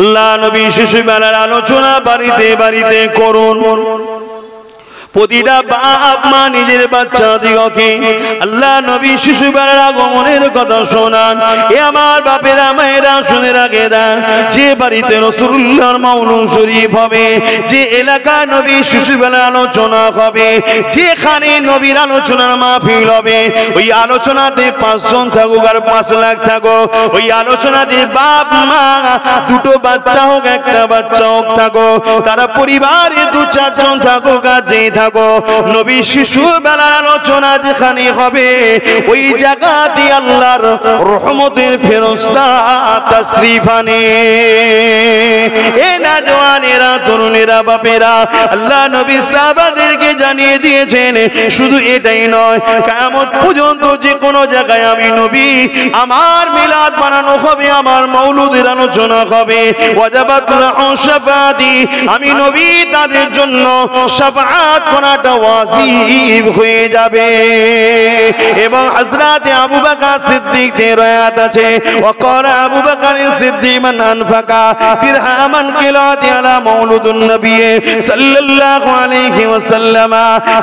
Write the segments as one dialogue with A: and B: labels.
A: আল্লাহ নবী শিশুবেলার আলোচনা বাড়িতে বাড়িতে করুন। প্রতিটা বাপ মা নিজের বাচ্চাদিগকে আল্লাহ নবী শিশুবেলার আগমনের কথা শোনান। এ আমার বাপেরা মায়েরা শুনে রাখে দেন, যে বাড়িতে রাসূলুল্লাহর মাউলুদ শরীফ হবে, যে এলাকায় নবী শিশুবেলার আলোচনা হবে, যেখানে নবীর আলোচনার মাহফিল হবে, ওই আলোচনাতে 5 জন থাকুক আর 5 লাখ থাকুক, ওই আলোচনাতে বাপ মা দুটো বাচ্চা হোক একটা বাচ্চা হোক থাকুক, তারা পরিবারে 2-4 জন থাকুক আর যেই থাকুক, নবী শিশুবেলার আলোচনা যেখানে হবে ওই জায়গাতে আল্লাহর রহমতের ফেরেশতা তাশরীফ আনে। এ নওজওয়ানেরা, তরুণেরা, বাপেরা, আল্লাহ নবী সাহাবাদেরকে জানিয়ে দিয়েছেন, শুধু এটাই নয়, কিয়ামত পর্যন্ত যে কোনো জায়গায় আমি নবী আমার মিলাদ বানানো হবে, আমার মাউলুদের আলোচনা হবে, ওয়াজাবাত লাহু শাফাআতি, আমি নবী তাদের জন্য শাফাআত করাটা ওয়াজিব হয়ে যাবে। এবং হযরত আবু বকর সিদ্দিক এর রায়াত আছে, ওয়াকারা আবু বকর সিদ্দিক মান আনফাকা দিরহামান কিলাতি আলা মাউলুদুন নবী সাল্লাল্লাহু আলাইহি ওয়াসাল্লাম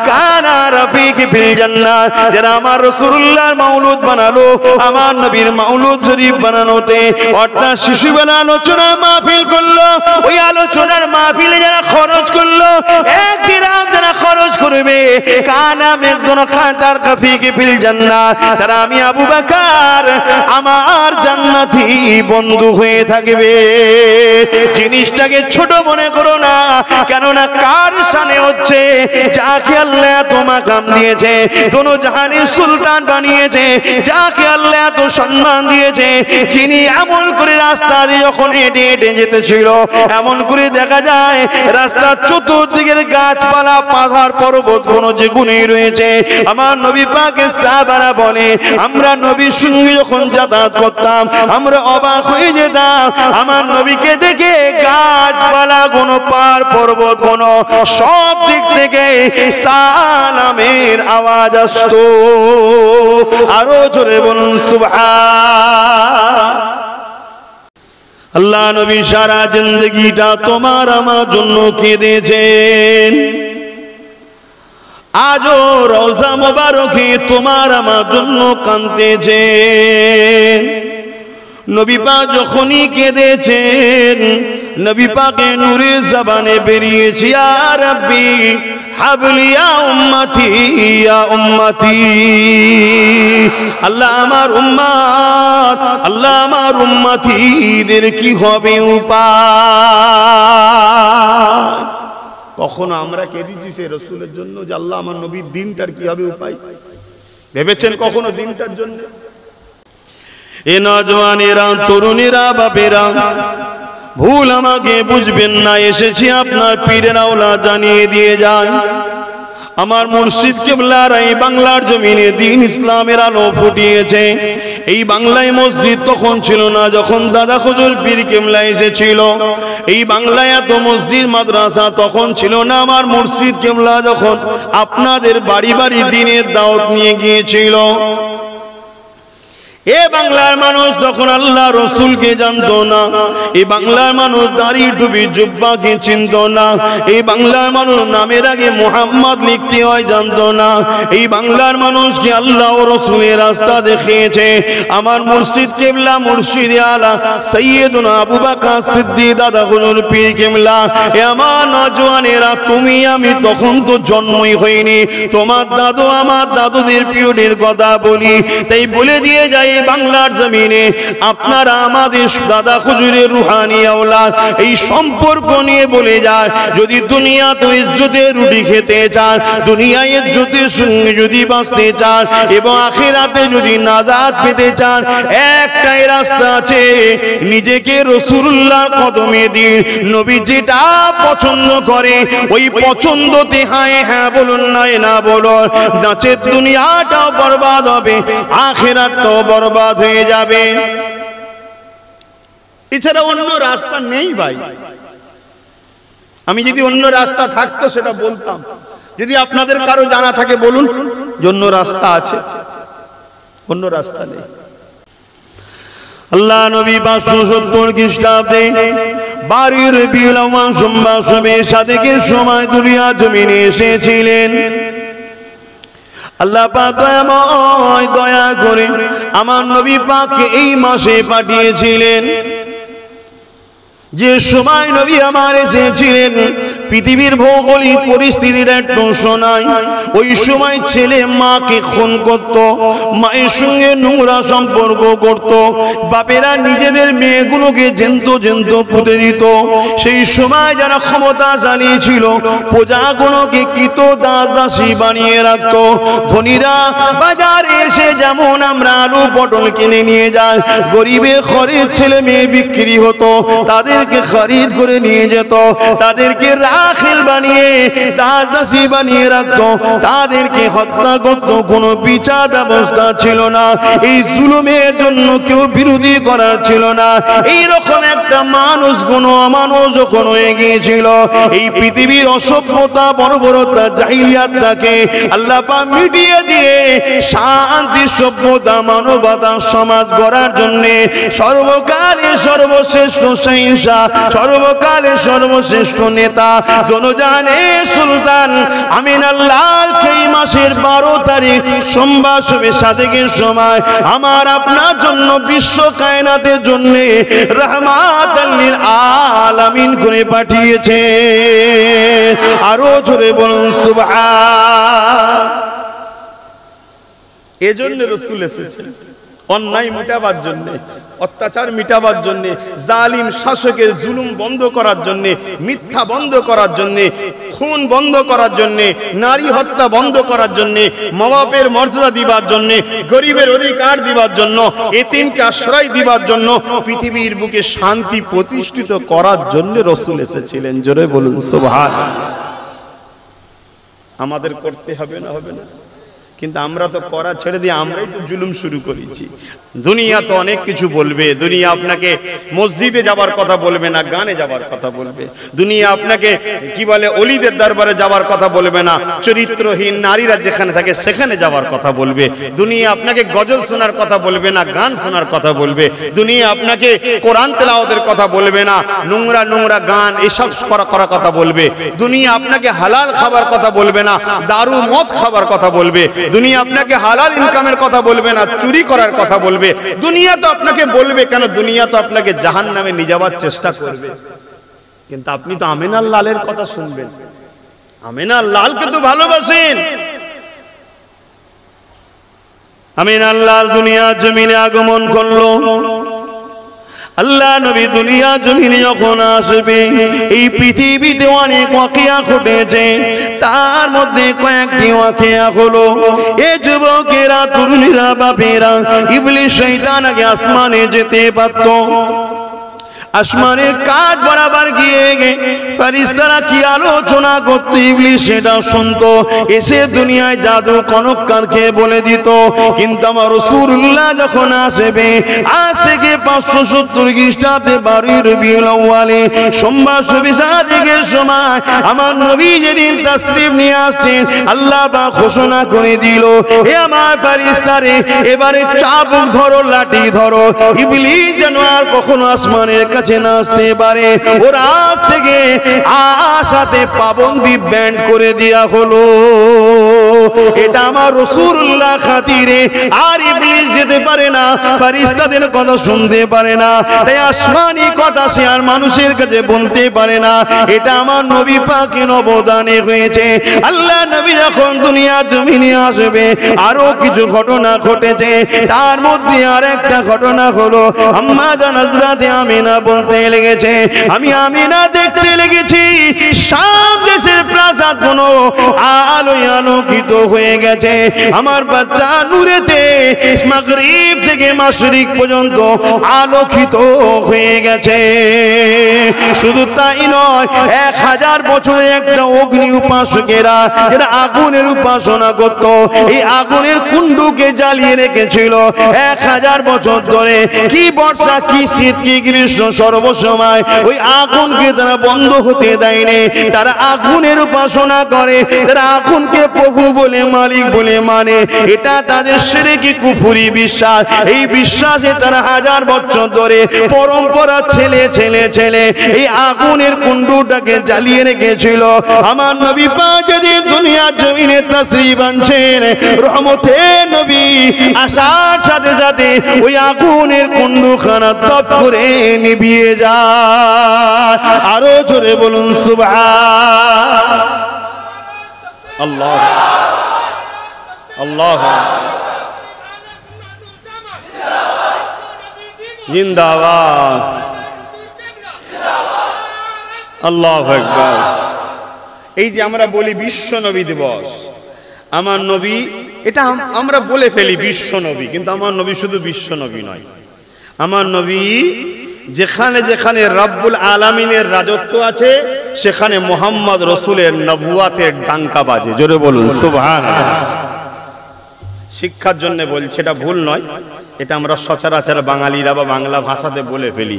A: কানা রাফিক ফিল জান্নাহ, যারা আমার রাসূলুল্লাহর মাউলুদ বানালো, আমার নবীর মাউলুদ শরীফ বানানোতে অর্থাৎ শিশুবেলা আলোচনা মাহফিল করলো, ওই আলোচনার মাহফিলে যারা খরচ করলো, 1 দিরহাম যারা খরচ করবে, কানা মিকদার খাতার কাফিকে ফিল জান্নাহ, তারা আমি আবু বকর আমার জান্নাতি বন্ধু হয়ে থাকবে। জিনিসটাকে ছোট মনে করো না, কেননা কার শানে হচ্ছে, যাকে আল্লাহ এত মাকাম দিয়েছে, দোনো জাহানের সুলতান বানিয়েছে, যাকে আল্লাহ এত সম্মান দিয়েছে, যিনি এমন করে রাস্তা দিয়ে যখন হেঁটে হেঁটে যেতেছিল, এমন করে দেখা যায় রাস্তার চতুর্দিকের গাছপালা, পাহাড়, পর্বত কোন যে গুণে রয়েছে। আমার নবী পাকের সাহাবারা বলে, আমরা নবীর সঙ্গে যখন যাতায়াত করতাম আমরা অবাক হয়ে যেতাম, আমার নবীকে দেখে গাছপালা কোন, পাহাড় পর্বত কোন, সব দিক থেকে সালামের আওয়াজ আসতো। আরো জোরে বলুন সুবহান। আল্লাহ নবী সারা জিন্দেগিটা তোমার আমার জন্য কেঁদেছেন, আজও রওজা মোবারকে তোমার আমার জন্য কাঁদতেছেন। নবী পাক যখনই কেঁদেছেন, নবী পাকের নূরে জবানে বেরিয়েছে, ইয়া রাব্বি হাবলি ইয়া উম্মতি ইয়া উম্মতি, আল্লাহ আমার উম্মত, আল্লাহ আমার উম্মতিদের কি হবে উপায়। কখনো আমরা কেঁদেছি সে রাসূলের জন্য যে আল্লাহ আমার নবীর দিনটার কি হবে উপায়? ভেবেছেন কখনো দিনটার জন্য? এ নওজওয়ানেরা, তরুণেরা, বাপেরা, ভুল আমাকে বুঝবেন না, এসেছি আপনার পীরের আওলা জানিয়ে দিয়ে যায়, আমার মুর্শিদ কিবলার এই বাংলার জমিনে দ্বীন ইসলামের আলো ফুটিয়েছে। এই বাংলায় মসজিদ তখন ছিল না যখন দাদা হুজুর পীর কিবলা এসেছিল, এই বাংলায় এত মসজিদ মাদ্রাসা তখন ছিল না। আমার মুর্শিদ কিবলা যখন আপনাদের বাড়ি বাড়ি দ্বীনের দাওয়াত নিয়ে গিয়েছিল, এ বাংলার মানুষ তখন আল্লাহ রসুলকে জানতো না, এই বাংলার মানুষ দাড়ি টুপি জুব্বাকে চিনতো না, এই বাংলার মানুষ নামের আগে মুহাম্মদ লিখতে হয় জানতো না, এই বাংলার মানুষকে আল্লাহ ও রসুলের রাস্তা দেখিয়েছে আমার মুর্শিদ কিবলা, মুর্শিদে আলা সৈয়দুনা আবু বকর সিদ্দিক দাদা হুজুর পীর কিবলা। এ আমার নওজওয়ানেরা, তুমি আমি তখন তো জন্মই হয়নি, তোমার দাদু আমার দাদুদের পিরিয়ডের কথা বলি, তাই বলে দিয়ে যায় বাংলার জমিনে আপনারা আমাদের দাদা হুজুরের রুহানি আওলাদ, এই সম্পর্ক নিয়ে বলে যায়, যদি দুনিয়াতে ইজ্জতের রুটি খেতে চান, দুনিয়ায় ইজ্জতের সঙ্গে যদি বাঁচতে চান এবং আখিরাতে যদি নাজাত পেতে চান, একটাই রাস্তা আছে, নিজেকে রাসূলুল্লাহর কদমে দিন। নবী যেটা পছন্দ করে ওই পছন্দতে হ্যাঁ হ্যাঁ বলুন, নাই না বলুন, নাচে দুনিয়াটাও বরবাদ হবে, আখিরাতটাও বরবাদ হয়ে যাবে। এছাড়া অন্য রাস্তা নেই ভাই। আমি যদি অন্য রাস্তা থাকতো সেটা বলতাম, যদি আপনাদের কারো জানা থাকে বলুন অন্য রাস্তা আছে। অন্য রাস্তা নেই। আল্লাহ নবী 570 খ্রিস্টাব্দে 12 রবিউল আউয়াল সোমবার শবে সাদেকের সময় দুনিয়া জমিনে এসেছিলেন। আল্লাহ পাক দয়াময় দয়া করে আমার নবী পাককে এই মাসে পাঠিয়েছিলেন। যে সময় নবী আমার এসেছিলেন পৃথিবীর ভৌগোলিক পরিস্থিতিটা একটু শোনায়। ওই সময় ছেলে মাকে খুন করত, মায়ের সঙ্গে নোংরা সম্পর্ক করত, বাপেরা নিজেদের মেয়েগুলোকে জ্যান্ত জ্যান্ত পুঁতে দিত। সেই সময় যারা ক্ষমতা চালিয়েছিল প্রজাগুলোকে কৃত দাস দাসী বানিয়ে রাখত। ধনীরা বাজারে এসে যেমন আমরা আলু পটল কিনে নিয়ে যাই, গরিবের ঘরের ছেলে মেয়ে বিক্রি হতো, তাদেরকে খরিদ করে নিয়ে যেত, তাদেরকে রাখিল বানিয়ে দাস দাসী বানিয়ে রাখতো, তাদেরকে হত্যা করত। কোনো বিচার ব্যবস্থা ছিল না, এই জুলুমের জন্য কেউ বিরোধী করার ছিল না। এইরকম একটা মানুষ কোনো অমানুষ যখন হয়ে গিয়েছিল, এই পৃথিবীর অসভ্যতা বর্বরতা জাহিলিয়াতটাকে আল্লাহ পাক মিটিয়ে দিয়ে শান্তি সভ্যতা মানবতা সমাজ গড়ার জন্য সর্বকালে সর্বশ্রেষ্ঠ সহিংসা, সর্বকালে সর্বশ্রেষ্ঠ নেতা দোনোজাহানে সুলতান আমিনাল্লাহকে এই মাসের 12 তারিখ সোমবার শবে সাদেকের সময় আমার আপনার জন্য বিশ্ব কায়নাতের জন্য রহমাতাল লিল আলামিন করে পাঠিয়েছে। আরো জোরে বলুন সুবহান। এজন্য রাসূল এসেছেন অন্যায় মিটাবার জন্য, অত্যাচার মিটাবার জন্য, জালিম শাসকের জুলুম বন্ধ করার জন্য, মিথ্যা বন্ধ করার জন্য, খুন বন্ধ করার জন্য, নারী হত্যা বন্ধ করার জন্য, মা বাপের মর্যাদা দিবার জন্য, গরিবের অধিকার দিবার জন্য, এতিমকে আশ্রয় দিবার জন্য, পৃথিবীর বুকে শান্তি প্রতিষ্ঠিত করার জন্য রাসূল এসেছিলেন। জোরে বলুন সুবহানাল্লাহ। আমাদের করতে হবে না? হবে না? কিন্তু আমরা তো করা ছেড়ে দিয়ে আমরাই তো জুলুম শুরু করেছি। দুনিয়া তো অনেক কিছু বলবে, দুনিয়া আপনাকে মসজিদে যাবার কথা বলবে না, গানে যাবার কথা বলবে। দুনিয়া আপনাকে কি বলে ওলিদের দরবারে যাবার কথা বলবে না, চরিত্রহীন নারীরা যেখানে থাকে সেখানে যাবার কথা বলবে। দুনিয়া আপনাকে গজল শোনার কথা বলবে না, গান শোনার কথা বলবে। দুনিয়া আপনাকে কোরআন তেলাওয়াতের কথা বলবে না, নোংরা নোংরা গান এসব করার কথা বলবে। দুনিয়া আপনাকে হালাল খাবার কথা বলবে না, দারু মদ খাবার কথা বলবে। দুনিয়া আপনাকে হালাল ইনকামের কথা বলবে না, চুরি করার কথা বলবে। দুনিয়া তো আপনাকে বলবে কেন, দুনিয়া তো আপনাকে জাহান্নামে নিয়ে যাওয়ার চেষ্টা করবে। কিন্তু আপনি তো আমিনার লালের কথা শুনবেন, আমিনার লালকে তো ভালোবাসেন। আমিনার লাল দুনিয়া জমিনে আগমন করলো। আল্লাহ নবী দুনিয়া জমিনে যখন আসবে, এই পৃথিবীতে অনেক ওয়াকিয়া ঘটেছে, তার মধ্যে কয়েকটি ওয়াকিয়া হলো এ যুবকেরা, তরুণীরা, বাপেরা, ইবলিস শয়তান আগে আসমানে যেতে পারত। আসমানের কাজ বরাবর গিয়ে ফেরেশতারা কি আলোচনা করতে ইবলিস সেটা শুনতো, এসে দুনিয়ায় জাদু কনককারকে বলে দিত। কিন্তু আমার রাসূলুল্লাহ যখন আসবে, আজ থেকে 570 খ্রিস্টাব্দে 12 রবিউল আউয়ালে সোমবার শবে সাদেকের সময় আমার নবী যেদিন তাশরীফ নিয়ে আসছেন, আল্লাহ পাক ঘোষণা করে দিল, হে আমার ফেরেশতারে এবারে চাবুক ধরো, লাঠি ধরো, ইবলিস যেন আর কখনো আসমানের কাছে না আসতে পারে। ওর আজ থেকে আশাতে পাবন্দি ব্যান্ড করে দেয়া হলো। এটা আমার রাসূলুল্লাহ খাতিরে আর ইবলিস যেতে পারে না, ফেরেশতাদের কথা শুনতে পারে না, তাই আসমানি কথা সে আর মানুষের কাছে বলতে পারে না। এটা আমার নবী পাকের অবদানে হয়েছে। আল্লাহ নবী যখন দুনিয়া জমিনে আসবে, আরো কিছু ঘটনা ঘটেছে। তার মধ্যে আর একটা ঘটনা হলো আম্মা জান হযরতে আমিনা বলতে লেগেছে, আমি আমিনা দেখতে লেগেছি শাম দেশের প্রাসাদ গুলো আলোয় আলোকিত হয়ে গেছে। আমার বাচ্চা নূরেতে মাগরিব থেকে মাশরিক পর্যন্ত আলোকিত হয়ে গেছে। শুধু তাই নয়, 1000 বছরের একটা অগ্নি উপাসকেরা যারা আগুনের উপাসনা করত, এই আগুনের কুণ্ডুকে জ্বালিয়ে রেখেছিল 1000 বছর ধরে। কি বর্ষা, কি শীত, কি গ্রীষ্ম সর্বসময় ওই আগুনকে তারা বন্ধ হতে দেয়নি। তারা আগুনের উপাসনা করে, তারা আগুনকে প্রভু বলে মালিক বলে মানে। এটা তাদের শিরকি কুফরি বিশ্বাস। এই বিশ্বাসে তারা হাজার বছর ধরে পরম্পরা ছেলে ছেলে ছেলে এই আগুনের কুণ্ডটাকে জ্বালিয়ে রেখেছিল। আমার নবী পাক যদি দুনিয়ার জমিনে তাশরীফ আনছেন, রহমতের নবী আসার সাথে সাথে ওই আগুনের কুণ্ডখানা তপ করে নিভিয়ে যায়। আরো জোরে বলুন সুবহান আল্লাহ আল্লাহ জিন্দাবাদ আল্লাহু আকবার। এই যে আমরা বলি বিশ্ব নবী দিবস, আমার নবী, এটা আমরা বলে ফেলি বিশ্ব নবী, কিন্তু আমার নবী শুধু বিশ্ব নবী নয়। আমার নবী যেখানে যেখানে রব্বুল আলামিনের রাজত্ব আছে সেখানে মুহাম্মদ রাসূলের নবুয়াতের ডাঙ্কা বাজে। জোরে বলুন সুবহানাল্লাহ। শিক্ষার জন্য বলছি, এটা ভুল নয়, এটা আমরা সচরাচর বাঙালিরা বা বাংলা ভাষাতে বলে ফেলি।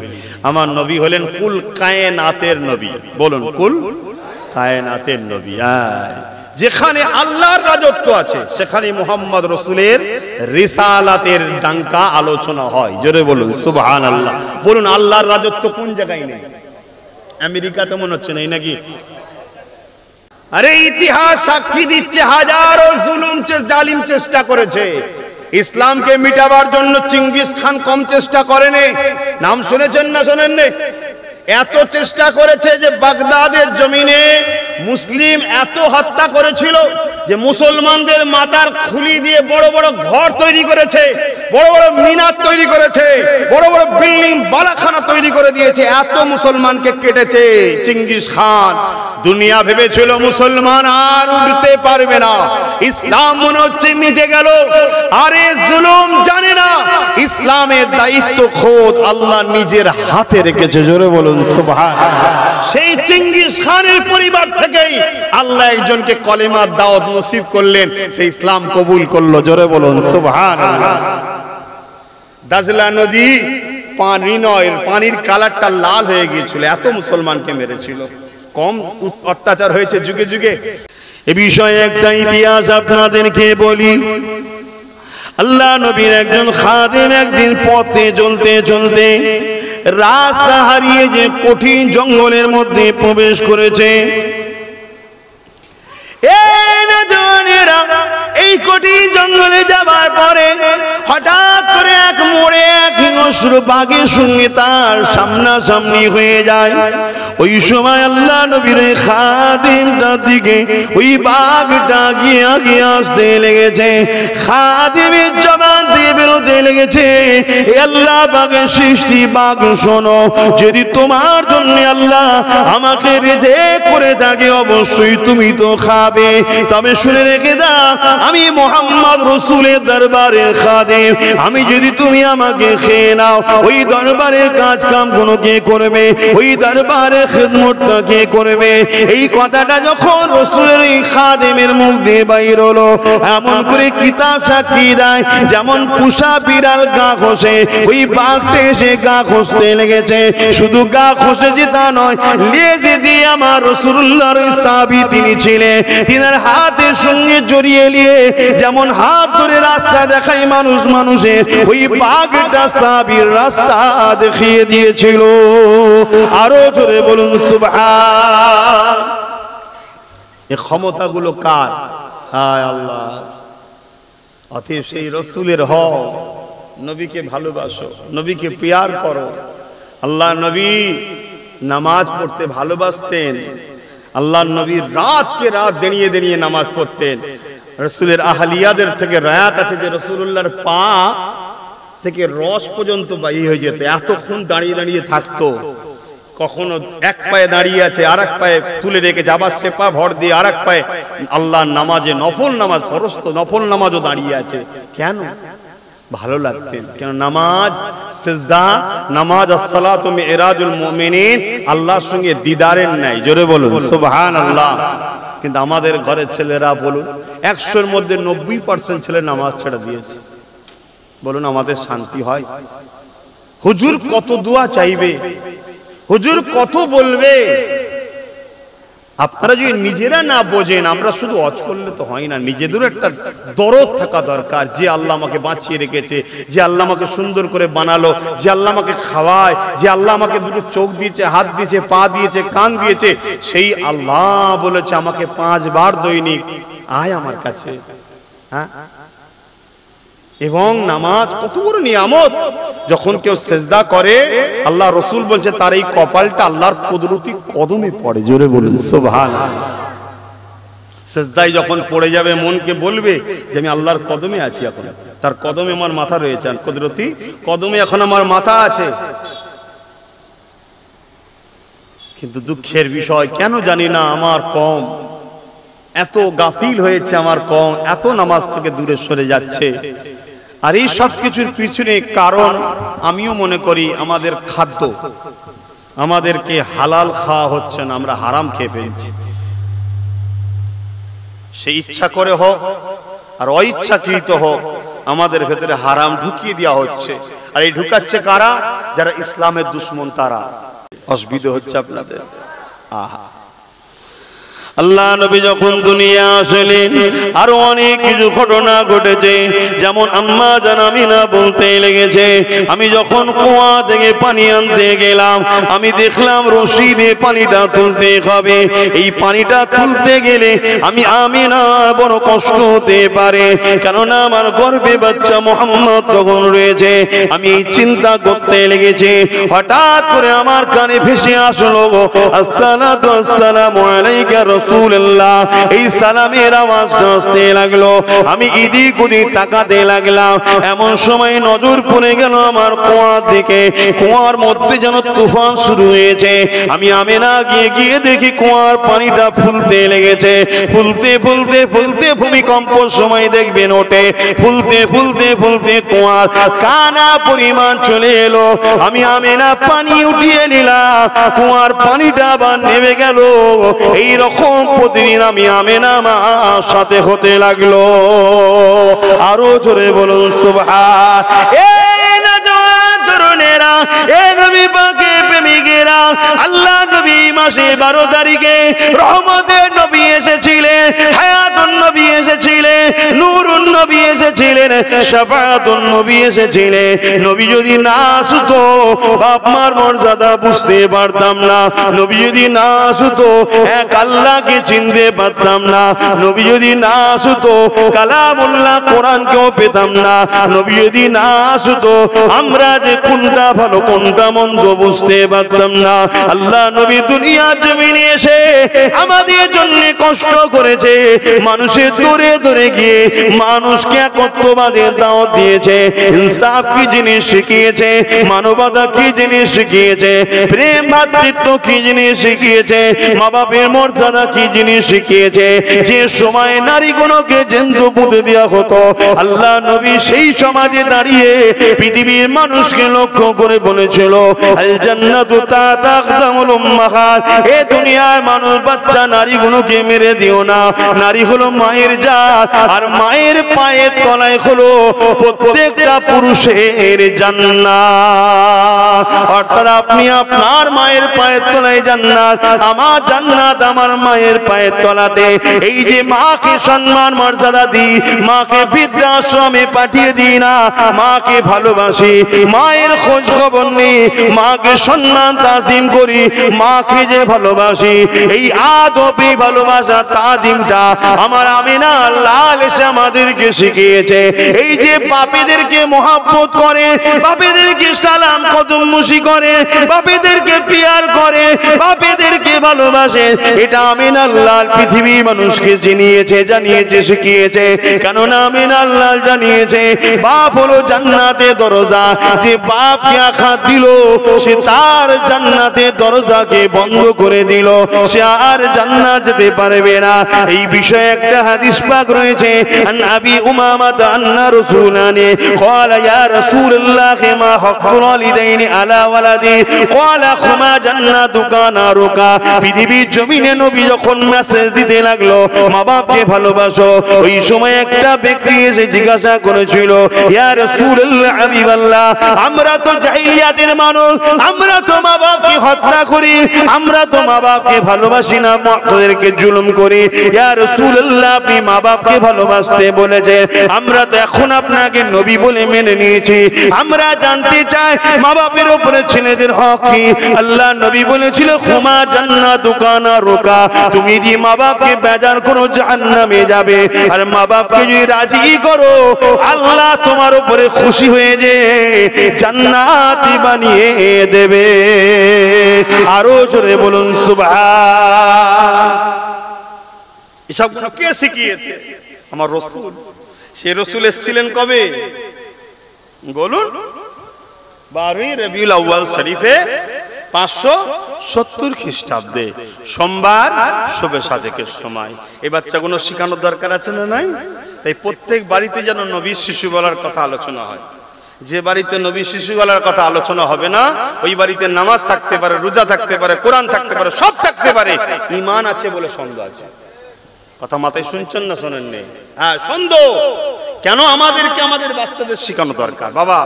A: আমার নবী হলেন কুল কায়নাতের নবী। বলুন কুল কায়নাতের নবী। যেখানে আল্লাহর রাজত্ব আছে সেখানে মুহাম্মদ রাসূলের রিসালাতের ডাঙ্কা আলোচনা হয়। জোরে বলুন সুবহানাল্লাহ। বলুন আল্লাহর রাজত্ব কোন জায়গায় নেই? আমেরিকাতে মনে হচ্ছে নেই নাকি? আরে ইতিহাস সাক্ষী দিচ্ছে হাজারো জুলুম জালিম চেষ্টা করেছে। ইসলামকে মিটাবার জন্য চিঙ্গিস খান কম চেষ্টা করেনি। নাম শুনেছেন না শোনেননি? এত চেষ্টা করেছে যে বাগদাদের জমিনে মুসলিম এত হত্যা করেছিল যে মুসলমানদের মাথার খুলি দিয়ে বড় বড় ঘর তৈরি করেছে, বড় বড় মিনার তৈরি করেছে, বড় বড় বিল্ডিং বালাখানা তৈরি করে দিয়েছে। এত মুসলমানকে কেটেছে চিঙ্গিস খান। দুনিয়া ভেবেছিল মুসলমান আর উঠতে পারবে না, ইসলাম মনে হচ্ছে মিটে গেল। আরে জুলুম জানে না, ইসলামের দায়িত্ব খোদ আল্লাহ নিজের হাতে রেখেছে। জোরে বলুন সুবহানাল্লাহ। সেই চিঙ্গিস খানের পরিবার থেকেই আল্লাহ একজনকে কলেমার দাওয়াত নসিব করলেন, সেই ইসলাম কবুল করলো। জোরে বলুন সুবহানাল্লাহ। দাজলা নদী পানি নয়, পানির কালারটা লাল হয়ে গিয়েছিল, এত মুসলমানকে মেরেছিল। কম অত্যাচার হয়েছে যুগে যুগে। এ বিষয়ে একটা ইতিহাস আপনাদেরকে বলি। আল্লাহ নবীর একজন খাদেম একদিন পথে চলতে চলতে রাস্তা হারিয়ে যে কঠিন জঙ্গলের মধ্যে প্রবেশ করেছে। এই কঠিন জঙ্গলে যাবার পরে হঠাৎ করে এক মোড়ে এক হিংস্র বাঘের সঙ্গে তার সামনাসামনি হয়ে যায়। ওই সময় আল্লাহ নবীর খাদিম তার দিকে ওই বাঘটা গিয়ে আসতে লেগেছে। খাদিমের জবান দিয়ে বেরোতে লেগেছে, আল্লাহ বাঘের সৃষ্টি, বাঘ শোনো, যদি তোমার জন্য আল্লাহ আমাকে রিজিক করে থাকে অবশ্যই তুমি তো খাবে। তবে শুনে রেখে দাও, আমি মুহাম্মদ রাসূলের দরবারের খাদেম, আমি যদি তুমি আমাকে খেয়ে নাও, ওই দরবারের কাজ কাম গুলো কে করবে? ওই দরবারের খিদমতটা কে করবে? এই কথাটা যখন রাসূলের এই খাদেমের মুখ দিয়ে বাইর হলো, এমন করে কিতাব সাক্ষী দেয় যেমন পুষা বিড়াল গা ঘষে, ওই বাঘটা এসে গা ঘষতে লেগেছে। শুধু গা ঘষেছে তা নয়, লেজে দিয়ে আমার রাসূলুল্লাহর সাহাবী তিনি ছিলেন, তিনার হাতের সঙ্গে জড়িয়ে নিয়ে যেমন হাত ধরে রাস্তা দেখায় মানুষ মানুষের, ওই বাঘটা সাহাবীর রাস্তা দেখিয়ে দিয়েছিল। আরো জোরে বলুন সুবহান। এই ক্ষমতাগুলো কার? হায় আল্লাহ। অতএব সেই রাসূলের হও, নবীকে ভালোবাসো, নবীকে প্যার করো। আল্লাহ নবী নামাজ পড়তে ভালোবাসতেন। আল্লাহ নবী রাতকে রাত দাঁড়িয়ে দাঁড়িয়ে নামাজ পড়তেন। রাসূলের আহলিয়াদের থেকে রায়াত আছে যে রাসূলুল্লাহর পা থেকে রস পর্যন্ত বাইরে হয়ে যেত, এতক্ষণ দাঁড়িয়ে দাঁড়িয়ে থাকতো। কখনো এক পায়ে দাঁড়িয়ে আছে, আর এক পায়ে তুলে রেখেছে, আবার সে পা ভর দিয়ে আর এক পায়ে আল্লাহর নামাজে, নফল নামাজ, ফরজ নফল নামাজও দাঁড়িয়ে আছে। কেন? ভালো লাগতেন। কেন? নামাজ সিজদা, নামাজ আসসালাতু মিরাজুল মুমিনিন, আল্লাহর সঙ্গে দিদারের নাই। জোরে বলুন সুবহানাল্লাহ। কিন্তু আমাদের ঘরের ছেলেরা বলুন 100-এর মধ্যে 90% ছেলে নামাজ ছেড়ে দিয়েছে। বলুন আমাদের শান্তি হয়? হুজুর কত দোয়া চাইবে, হুজুর কত বলবে। আপনারা যদি নিজেরা না বোঝেন, আমরা শুধু ওয়াজ করলে তো হয় না, নিজেদেরও একটা দরদ থাকা দরকার। যে আল্লাহ আমাকে বাঁচিয়ে রেখেছে, যে আল্লাহ আমাকে সুন্দর করে বানালো, যে আল্লাহ আমাকে খাওয়ায়, যে আল্লাহ আমাকে দুটো চোখ দিয়েছে, হাত দিয়েছে, পা দিয়েছে, কান দিয়েছে, সেই আল্লাহ বলেছে আমাকে 5 বার দৈনিক আয় আমার কাছে। হ্যাঁ, এবং নামাজ কত বড় নিয়ামত। যখন কেউ সেজদা করে, আল্লাহ রসুল বলছে তার এই কপালটা আল্লাহর কুদরতি কদমে পড়ে। জোরে বলুন সুবহানাল্লাহ। সেজদায় যখন পড়ে যাবে, মনকে বলবে যে আমি আল্লাহর কদমে আছি, এখন তার কদমে আমার মাথা রয়েছে, আর কুদরতি কদমে এখন আমার মাথা আছে। কিন্তু দুঃখের বিষয়, কেন জানি না আমার কম এত গাফিল হয়েছে, আমার কম এত নামাজ থেকে দূরে সরে যাচ্ছে। আর এই সব কিছুর পিছনে কারণ আমিও মনে করি আমাদের খাদ্য, আমাদেরকে হালাল খাওয়া হচ্ছে না, আমরা হারাম খেয়ে ফেলছি। সে ইচ্ছা করে হোক আর অইচ্ছাকৃত হোক, আমাদের ভেতরে হারাম ঢুকিয়ে দেওয়া হচ্ছে। আর এই ঢুকাচ্ছে কারা? যারা ইসলামের দুশ্মন, তারা। অসুবিধা হচ্ছে আপনাদের। আহা, আল্লাহ নবী যখন দুনিয়া আসলেন, আরো অনেক কিছু ঘটনা ঘটেছে। যেমন আম্মা জান আমিনা বলতে লেগেছে, আমি যখন কুয়া থেকে পানি আনতে গেলাম, আমি দেখলাম রশি দিয়ে পানিটা তুলতে হবে। এই পানিটা তুলতে গেলে আমি আমিনার বড় কষ্ট হতে পারে, কেননা আমার গর্ভে বাচ্চা মুহাম্মদ তখন রয়েছে। আমি এই চিন্তা করতে লেগেছি। হঠাৎ করে আমার কানে ভেসে আসলো, আসসালাতু আসসালামু আলাইকা রাসূলুল্লাহ। এই সালামের আওয়াজ আসতে লাগলো। আমি এদিক ওদিক তাকাতে লাগলাম। এমন সময় নজর পড়ে গেল আমার কুয়ার দিকে। কুয়ার মধ্যে যেন তুফান শুরু হয়েছে। আমি আমিনা গিয়ে দেখি কুয়ার পানিটা ফুলতে লেগেছে। ফুলতে ফুলতে ফুলতে ভূমিকম্পর সময় দেখবেন ওঠে। ফুলতে ফুলতে ফুলতে কুয়ার কানা পরিমাণ চলে এলো। আমি আমিনা পানি উঠিয়ে নিলাম, কুয়ার পানিটা আবার নেমে গেল। এই রকম প্রতিদিন আমি আমিনা মার সাথে হতে লাগলো। আরো জোরে বলুন সুবহান। এই নওজোয়ান তরুণেরা, এই নবী পাকের প্রেমিকেরা, আল্লাহ নবী মাসে 12 তারিখে রহমতের নবী এসেছিলেন, হায়াতুন নবী এসেছিলেন, নূরুন নবী এসেছিলেন, শাফাআতুন নবী এসেছিলেন। নবী যদি না আসতো, বাপ মার মর্যাদা বুঝতে পারতাম না। নবী যদি না আসতো, এক আল্লাহকে চিনতে পারতাম না। নবী যদি না আসতো, কালামুল্লাহ কোরআনকেও পেতাম না। নবী যদি না আসতো, আমরা যে কোনটা ভালো কোনটা মন্দ বুঝতে পারতাম না। আল্লাহ নবী দুনিয়ার জমিনে এসে আমাদের জন্য কষ্ট করেছে। মানুষের দূরে দূরে গিয়ে মানুষকে একত্ববাদের দাওয়াত দিয়েছে। ইনসাফ কি জিনিস শিখিয়েছে, মানবতা কি জিনিস শিখিয়েছে, প্রেম ভাতৃত্ব কি জিনিস শিখিয়েছে, মা বাপের মর্যাদা কি জিনিস শিখিয়েছে। যে সময় নারীগুলোকে জ্যান্ত পুঁতে দেওয়া হতো, আল্লাহ নবী সেই সমাজে দাঁড়িয়ে পৃথিবীর মানুষকে লক্ষ্য করে বলেছিল, আল জান্নাতু তাহতা আকদামুল উম্মাহাত। এ দুনিয়ার মানুষ, বাচ্চা নারীগুলোকে মেরে দিও না। নারী হলো মায়ের জাত, আর মায়ের পায়ের তলায় হলো প্রত্যেকটা পুরুষের জান্নাত। অর্থাৎ আপনি আপনার মায়ের পায়ের তলায় জান্নাত, আমার জান্নাত আমার মায়ের পায়ের তলাতে। এই যে মাকে সম্মান মর্যাদা দিই, মাকে বৃদ্ধাশ্রমে পাঠিয়ে দিই না, মাকে ভালোবাসি, মায়ের খোঁজ খবর নেই, মাকে সম্মান তাজিম করি, মাকে যে ভালোবাসি, এই আদবি ভালোবাসা তাজিমটা আমার আমিনা লাল এসে আমাদেরকে শিখিয়েছে। এই যে বাপেদেরকে মহব্বত করে, বাপেদেরকে সালাম কদমমুশি করে, বাপেদেরকে পিয়ার করে, বাপেদেরকে ভালোবাসে, এটা আমিনা লাল পৃথিবী মানুষকে জানিয়েছে শিখিয়েছে। কেননা আমিনা লাল জানিয়েছে বাপ হলো জান্নাতের দরজা। যে বাপকে আঘাত দিল, সে তার জান্নাতের দরজাকে বন্ধ করে দিল, সে আর জান্নাত যেতে পারবে না। এই বিষয়ে একটা হাদিস পাক রয়েছে, আন আবি উমামা আন্না রাসূলানি ক্বালা ইয়া রাসূলুল্লাহ মা হাক্কুল ওয়ালিদাইনি আলা ওয়ালাদি ক্বালা খুমা জান্নাতুকা নারুকা। পৃথিবীর জমিনে নবী যখন মেসেজ দিতে লাগলো মা বাপকে ভালোবাসো, ওই সময় একটা ব্যক্তি এসে জিজ্ঞাসা করেছিল, ইয়া রাসূলুল্লাহ হাবিবাল্লাহ, আমরা তো জাহিলিয়াতের মানুষ, আমরা তো মা বাপকে হত্যা করি, আমরা তো মা বাপকে ভালোবাসি না, তাদেরকে জুলুম করি। ইয়া রাসূলুল্লাহ, আপনি মা বাপকে ভালোবাসতে বলেছেন, আমরা তো এখন আপনাকে নবী বলে মেনে নিয়েছি, আমরা জানতে চাই মা বাপের উপরে ছেলেদের হক কি? আল্লাহ নবী বলেছিল, হুমা জান্নাতুকা নারুকা, তুমি যদি মা বাপকে বেজার করো জাহান্নামে যাবে, আর মা বাপকে যদি রাজি করো আল্লাহ তোমার উপরে খুশি হয়ে যে জান্নাতি বানিয়ে দেবে। আরো জোরে বলুন সুবহান। এসবগুলো কে শিখিয়েছে? আমার রাসূল। সে রাসূল এসেছিলেন কবে বলুন? 12 রবিউল আউয়াল শরীফে 570 খ্রিস্টাব্দে সোমবার শবে সাদেকের সময়। এই বাচ্চাগুলো শেখানোর দরকার আছে না নাই? তাই প্রত্যেক বাড়িতে যেন নবীর শিশু বলার কথা আলোচনা হয়। যে বাড়িতে নবী শিশু বলার কথা আলোচনা হবে না, ওই বাড়িতে নামাজ থাকতে পারে, রোজা থাকতে পারে, কোরআন থাকতে পারে, সব থাকতে পারে, ঈমান আছে বলে সন্দেহ আছে। কথা মাথায় শুনছেন না শোনেন নেই? হ্যাঁ, সন্দেহ। কেন? আমাদেরকে আমাদের বাচ্চাদের শেখানো দরকার। বাবা,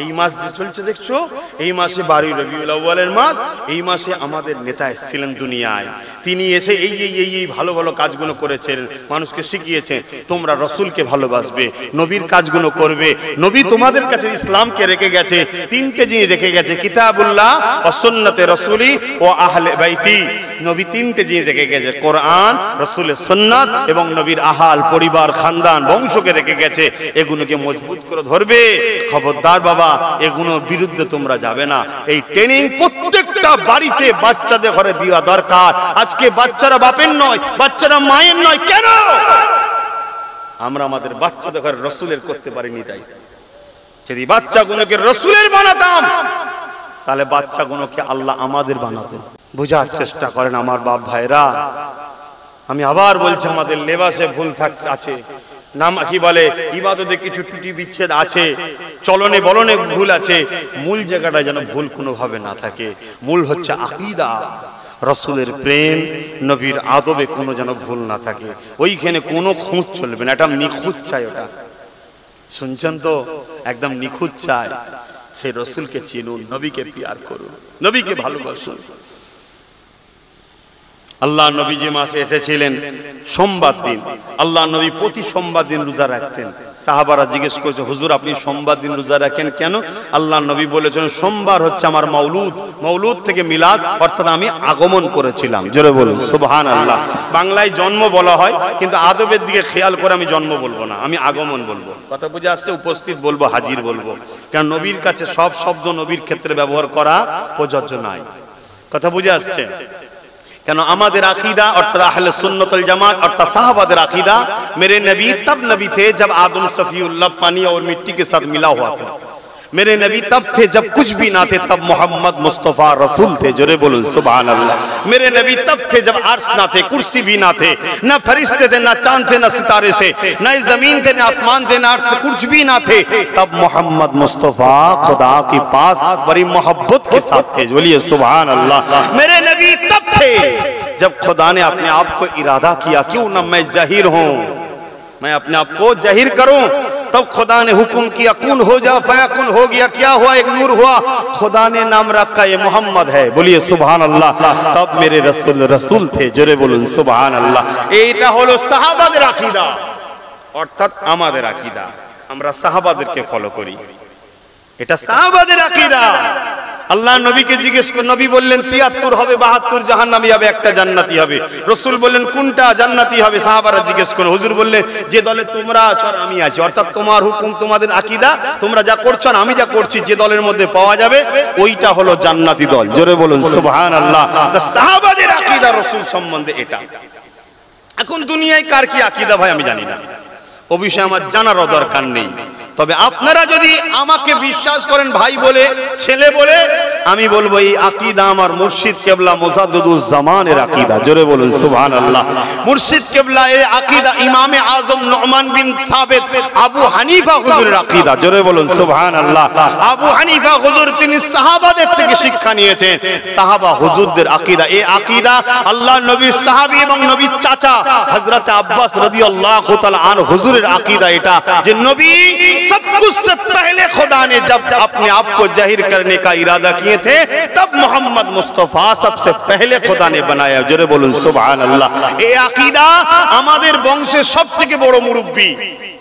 A: এই মাস যে চলছে দেখছো, এই মাসে 12 রবিউল আউয়ালের মাস, এই মাসে আমাদের নেতা এসেছিলেন দুনিয়ায়, তিনি এসে এই ভালো ভালো কাজগুলো করেছেন, মানুষকে শিখিয়েছেন তোমরা রাসূলকে ভালোবাসবে, নবীর কাজগুলো করবে। নবী তোমাদের কাছে ইসলামকে রেখে গেছে, তিনটে জিনিস রেখে গেছে, কিতাবুল্লাহ ওয়া সুন্নাতে রাসূলি ও আহলে বাইতি। নবী তিনটে জিনিস রেখে গেছে, কোরআন, রাসূলের সুন্নাত এবং নবীর আহাল পরিবার খানদান বংশকে রেখে গেছে। এগুলোকে মজবুত করে ধরবে। খবরদার বাবা, এগুলোর বিরুদ্ধে তোমরা যাবে না। এই ট্রেনিং প্রত্যেকটা বাড়িতে বাচ্চাদের ঘরে দেওয়া দরকার। আজকে বাচ্চারা বাপের নয়, বাচ্চারা মায়ের নয়। কেন? আমরা আমাদের বাচ্চাদের ঘরে রাসূলের করতে পারিনি। তাই যদি বাচ্চাগুলোকে রাসূলের বানাতাম, তাহলে বাচ্চাগুলোকে আল্লাহ আমাদের বানাতেন। বোঝার চেষ্টা করেন আমার বাপ ভাইরা। আমি আবার বলছি, আমাদের লেবাসে ভুল আছে, নাম কি বলে ইবাদতে কিছু ত্রুটি বিচ্ছেদ আছে, চলনে বলনে ভুল আছে। মূল জায়গাটা যেন ভুল কোনোভাবে না থাকে। মূল হচ্ছে আকীদা, রাসূলের প্রেম, নবীর আদবে কোনো যেন ভুল না থাকে। ওইখানে কোনো খুঁত চলবে না। এটা নিখুঁত চাই। ওটা শুনছেন তো? একদম নিখুঁত চাই। সেই রাসূলকে চিনুন, নবীকে পিয়ার করুন, নবীকে ভালোবাসুন। আল্লাহ নবী যে মাসে এসেছিলেন সোমবার দিন, আল্লাহ নবী প্রতি সোমবার দিন রোজা রাখতেন। সাহাবারা জিজ্ঞেস করেছে, হুজুর আপনি সোমবার দিন রোজা রাখেন কেন? আল্লাহ নবী বলেছেন, সোমবার হচ্ছে আমার মাউলুদ, মাউলুদ থেকে মিলাদ, অর্থাৎ আমি আগমন করেছিলাম। জোরে বলুন সুবহানাল্লাহ। বাংলায় জন্ম বলা হয়, কিন্তু আদবের দিকে খেয়াল করে আমি জন্ম বলবো না, আমি আগমন বলবো। কথা বুঝে আসছে? উপস্থিত বলবো, হাজির বলবো। কারণ নবীর কাছে সব শব্দ নবীর ক্ষেত্রে ব্যবহার করা প্রযোজ্য নয়। কথা বুঝে আসছে? কেন? আমাদের আকিদা অর্থাৎ আহলে সুন্নাত ওয়াল জামাত অর্থাৎ साहबाদের আকিদা, मेरे नबी तब नबी थे जब आदम सफीउल्लाह पानी और मिट्टी के साथ मिला हुआ था। मेरे नबी तब थे जब कुछ भी ना थे, तब मोहम्मद मुस्तफा रसूल थे। जोरे बोलो सुभान अल्लाह। मेरे नबी तब थे जब अर्श ना थे, कुर्सी भी ना थे, ना फरिश्ते थे, ना चांद थे, ना सितारे से, ना जमीन थे, ना आसमान थे, ना अर्श, कुछ भी ना थे। तब मोहम्मद मुस्तफा खुदा के पास बड़ी मोहब्बत के साथ थे। बोलिए सुभान अल्लाह। मेरे नबी तब थे जब खुदा ने अपने आप को इरादा किया, क्यों ना मैं जाहिर हूं, मैं अपने आप को जाहिर करूं। तब खुदा ने हुक्म किया, कुन हो जा, फयाकुन हो गया। क्या हुआ? एक नूर हुआ। खुदा ने नाम रखा, ये मोहम्मद है। बोलिए सुभान अल्लाह। तब मेरे रसूल रसूल थे। जोरे बोलुन सुभान अल्लाह। এইটা হলো সাহাবাদের আকীদা, অর্থাৎ আমাদের আকীদা। আমরা সাহাবাদেরকে ফলো করি, এটা সাহাবাদের আকীদা। আল্লাহ নবীকে জিজ্ঞেস করে, নবী বললেন 73 হবে, 72 জাহান্নামী হবে, একটা জান্নাতি হবে। রাসূল বললেন কোনটা জান্নাতি হবে? সাহাবারা জিজ্ঞেস করে, হুজুর বললেন যে দলে তোমরা আছো আর আমি আছি, অর্থাৎ তোমার হুকুম, তোমাদের আকীদা, তোমরা যা করছো আর আমি যা করছি, যে দলের মধ্যে পাওয়া যাবে ওইটা হলো জান্নাতি দল। জোরে বলুন সুবহানাল্লাহ। তা সাহাবাদের আকীদা রাসূল সম্বন্ধে এটা। এখন দুনিয়ায় কার কি আকীদা ভাই আমি জানি না, ও বিষয়ে আমার জানারও দরকার নেই। তবে আপনারা যদি আমাকে বিশ্বাস করেন ভাই বলে, ছেলে বলে, আমি বলবো এই আকীদা আমার মুর্শিদ কেবলা মুজাদ্দিদুজ জামানের আকীদা। জোরে বলুন সুবহানাল্লাহ। মুর্শিদ কেবলা এর আকীদা ইমামে আযম নুমান বিন সাবিত আবু হানিফা হুজুরের আকীদা। জোরে বলুন সুবহানাল্লাহ। আবু হানিফা হুজুর তিনি সাহাবাদের থেকে শিক্ষা নিয়েছেন, সাহাবা হুজুরদের আকীদা। এই আকীদা আল্লাহর নবীর সাহাবী এবং নবীর চাচা হযরত আব্বাস রাদিয়াল্লাহু তাআলা আন হুজুরের আকীদা এটা, যে नबी सब कुछ से पहले खुदा ने जब अपने आप को जाहिर करने का इरादा किए थे तब मोहम्मद मुस्तफा सबसे पहले खुदा ने बनाया। जोरे बोलूं सुभान अल्लाह। ए अकीदा আমাদের বংশের সবথেকে বড় মুরব্বি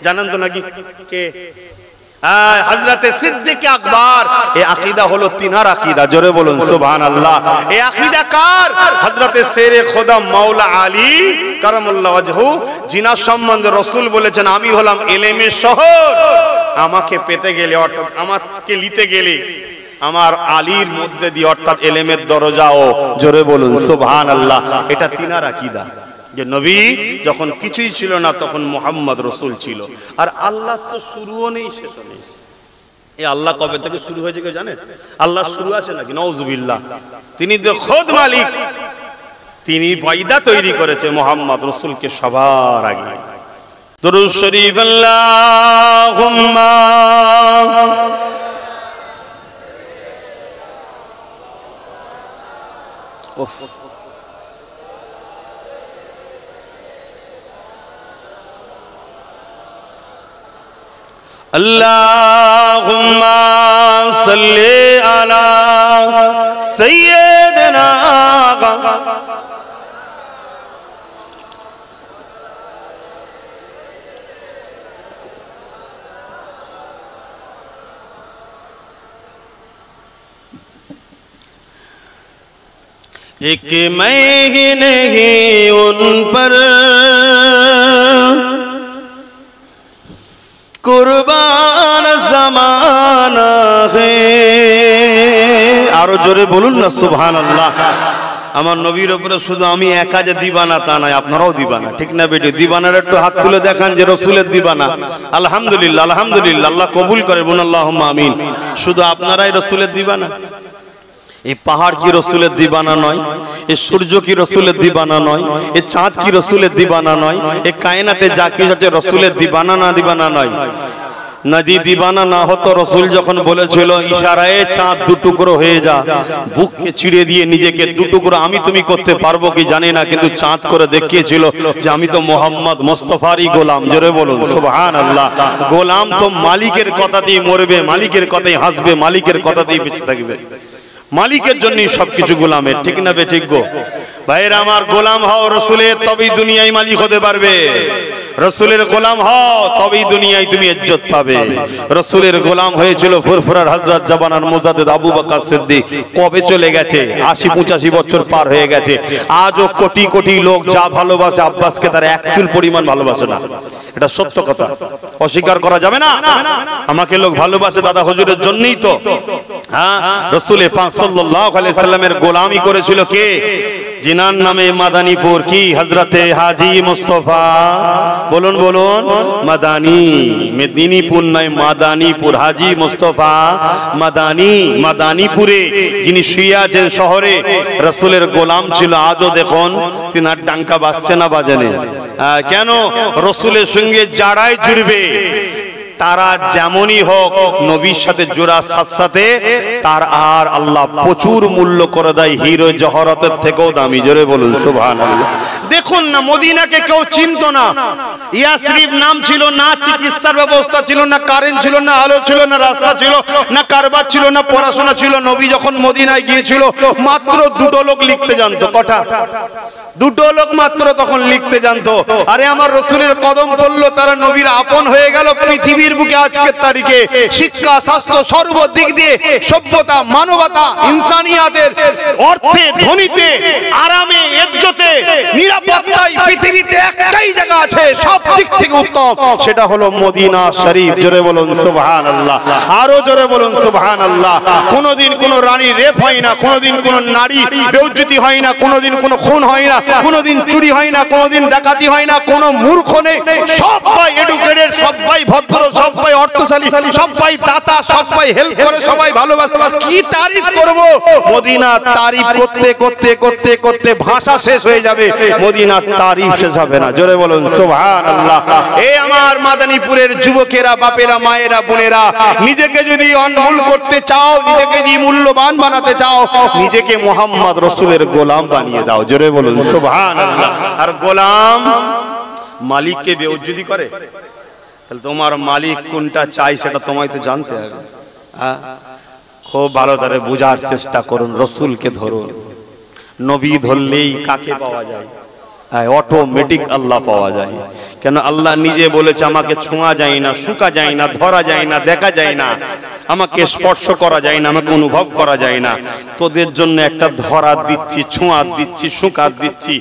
A: জানেন তো নাকি কে? হযরতে সিদ্দিক আকবর। এই আকীদা হলো তিনার আকীদা। জোরে বলুন সুবহানাল্লাহ। এই আকীদা কার? হযরতে শেরে খোদা মাওলা আলী কারামাল্লাহু ওয়াজহু, জিনার সম্বন্ধে রাসূল বলেছেন আমি হলাম ইলমের শহর, আমাকে পেতে গেলে অর্থাৎ আমাকে নিতে গেলে আমার আলীর মধ্যে দিয়ে অর্থাৎ ইলমের দরজাও। জোরে বলুন সুবহানাল্লাহ। এটা তিনার আকীদা যে নবী যখন কিছুই ছিল না তখন মুহাম্মদ রাসূল ছিল। আর আল্লাহ তো শুরুও নেই শেষও নেই। এই আল্লাহ কবে থেকে শুরু হয়েছে কেউ জানেন? আল্লাহ শুরু আছে নাকি? নাউজুবিল্লাহ। তিনি তো খোদ মালিক, তিনি পয়দা তৈরি করেছে মুহাম্মদ রাসূলকে সবার আগে। দুরূদ শরীফ আল্লাহুম্মা अल्लाहुम्मा सल्ली अला सय्यिदना। एक मैं ही नहीं उन पर कुर्बान ज़माना है। आरो जोरे बोलुन ना सुबहानाल्लाह। আমার নবীর উপরে শুধু আমি একা যে দিবানা তা নয়, আপনারাও দিবানা, ঠিক না বেটি? দিবানার একটু হাত তুলে দেখান যে রসুলের দিবানা। আলহামদুলিল্লাহ, আলহামদুলিল্লাহ, আল্লাহ কবুল করে, বলুন আল্লাহুম্মা আমিন। শুধু আপনারাই রসুলের দিবানা? এই পাহাড় কি রসুলের দিবানা নয়? এই সূর্য কি রসুলের দিবানা নয়? এই চাঁদ কি রসুলের দিবানা নয়? এই কায়নাতে যা কিছু আছে রসুলের দিবানা না দিবানা নয়? নদী দিবানা না হতো রসুল যখন বলেছিল ইশারায় চাঁদ দুটুকরো হয়ে যা, বুককে ছিঁড়ে দিয়ে নিজেকে দুটুকরো আমি তুমি করতে পারবো কি জানি না, কিন্তু চাঁদ করে দেখিয়েছিল যে আমি তো মোহাম্মদ মুস্তাফারই গোলাম। জোরে বলুন সুবহানাল্লাহ। গোলাম তো মালিকের কথাতেই মরবে, মালিকের কথাই হাসবে, মালিকের কথাতেই বেঁচে থাকবে, মালিকের জন্যই সবকিছু গোলামের, ঠিক না বেঠিক গো ভাইরা আমার? গোলাম হও রসুলের, তবেই দুনিয়ায় মালিক হতে পারবে। রসুলের গোলাম হও তবেই দুনিয়ায় তুমি ইজ্জত পাবে। রসুলের গোলাম হয়েছিল ফুরফুরার হযরত জাবানার মুজাদ্দিদ আবু বকর সিদ্দিক। কবে চলে গেছে? ৮০-৮৫ বছর পার হয়ে গেছে। আজও কোটি কোটি লোক যা ভালোবাসে আব্বাসকে তার এক চুল পরিমাণ ভালোবাসে না। এটা সত্য কথা, অস্বীকার করা যাবে না। আমাকে লোক ভালোবাসে দাদা হুজুরের জন্যই তো। হ্যাঁ, রাসূল পাক সাল্লাল্লাহু আলাইহি সাল্লামের গোলামি করেছিল কে? जिनार नामे मादानीपुर की हजरते हाजी मुस्तफा, बोलुन बोलुन मदानी, मेदिनीपुर नय मादानीपुर, हाजी मुस्तफा मादानी, मादानीपुरे जिनि शुয়ে আছেন শহরে রাসূলের গোলাম ছিল। আজও দেখুন তিনার ডাঙ্কা বাজছে না বাজেনে? কেন? রাসূলের সঙ্গে যারাই জুড়বে তারা যেমনই হোক নবীর সাথে জোড়ার সাথে সাথে তার আর আল্লাহ প্রচুর মূল্য করে দেয়, হিরো জহরতের থেকেও দামি। জোরে বলুন সুবহানাল্লাহ। দেখুন না, মদিনাকে কেউ চিনত না। ইয়াসরিব নাম ছিল না, চিকিৎসার ব্যবস্থা ছিল না, কারেন্ট ছিল না, আলো ছিল না, রাস্তা ছিল না, কারবার ছিল না, পড়াশোনা ছিল। নবী যখন মদিনায় গিয়েছিল মাত্র দুটো লোক লিখতে জানতো। কটা? দুটো লোক মাত্র তখন লিখতে জানতো। আরে আমার রাসূলের কদম পড়লো, তারা নবীর আপন হয়ে গেল। পৃথিবীর বুকে আজকের তারিখে শিক্ষা, স্বাস্থ্য, সর্বদিক দিয়ে সভ্যতা, মানবতা, ইনসানিয়াতের অর্থে, ধনীতে, আরামে, ইজ্জত ইজ্জতে নিরাপত্তায় পৃথিবীতে একটাই জায়গা আছে সব দিক থেকে উত্তম, সেটা হলো মদিনা শরীফ। জোরে বলুন সুবহানাল্লাহ, আরো জোরে বলুন সুবহানাল্লাহ। কোনোদিন কোনো রানী রেপ হয় না, কোনোদিন কোনো নারী বেউজ্জতি হয় না, কোনোদিন কোনো খুন হয় না, কোনোদিন চুরি হয় না, কোনোদিন ডাকাতি হয় না, কোনো মূর্খ নেই, সবাই এডুকেটেড, সবাই ভদ্র, সবাই অর্থশালী, সবাই দাতা, সবাই হেল্প করে, সবাই ভালোবাসে। কি তারিফ করব? মদিনা তারিফ করতে করতে করতে করতে ভাষা শেষ হয়ে যাবে, মদিনা তারিফ শেষ হবে না। জোরে বলুন সুবহানাল্লাহ। এই আমার মাদারীপুরের যুবকেরা, বাপেরা, মায়েরা, বোনেরা, নিজেকে যদি অনমূল করতে চাও, নিজেকে যদি মূল্যবান বানাতে চাও, নিজেকে মুহাম্মদ রাসূলের গোলাম বানিয়ে দাও। জোরে বলুন সুবহানাল্লাহ। আর গোলাম মালিককে বেইজ্জতি করে, তাহলে তোমার মালিক কোনটা চাই সেটা তোমায় তো জানতে হবে। খুব ভালো করে বোঝার চেষ্টা করুন, রাসূলকে ধরুন। নবী ধরলেই কাকে পাওয়া যায়? অটোমেটিক আল্লাহ পাওয়া যায়। কেন? আল্লাহ নিজে বলেছে আমাকে ছোঁয়া যায় না, শুকা যায় না, ধরা যায় না, দেখা যায় না, আমাকে স্পর্শ করা যায় না, আমাকে অনুভব করা যায় না। তোদের জন্য একটা ধরা দিচ্ছি, ছোঁয়া দিচ্ছি, শুকা দিচ্ছি,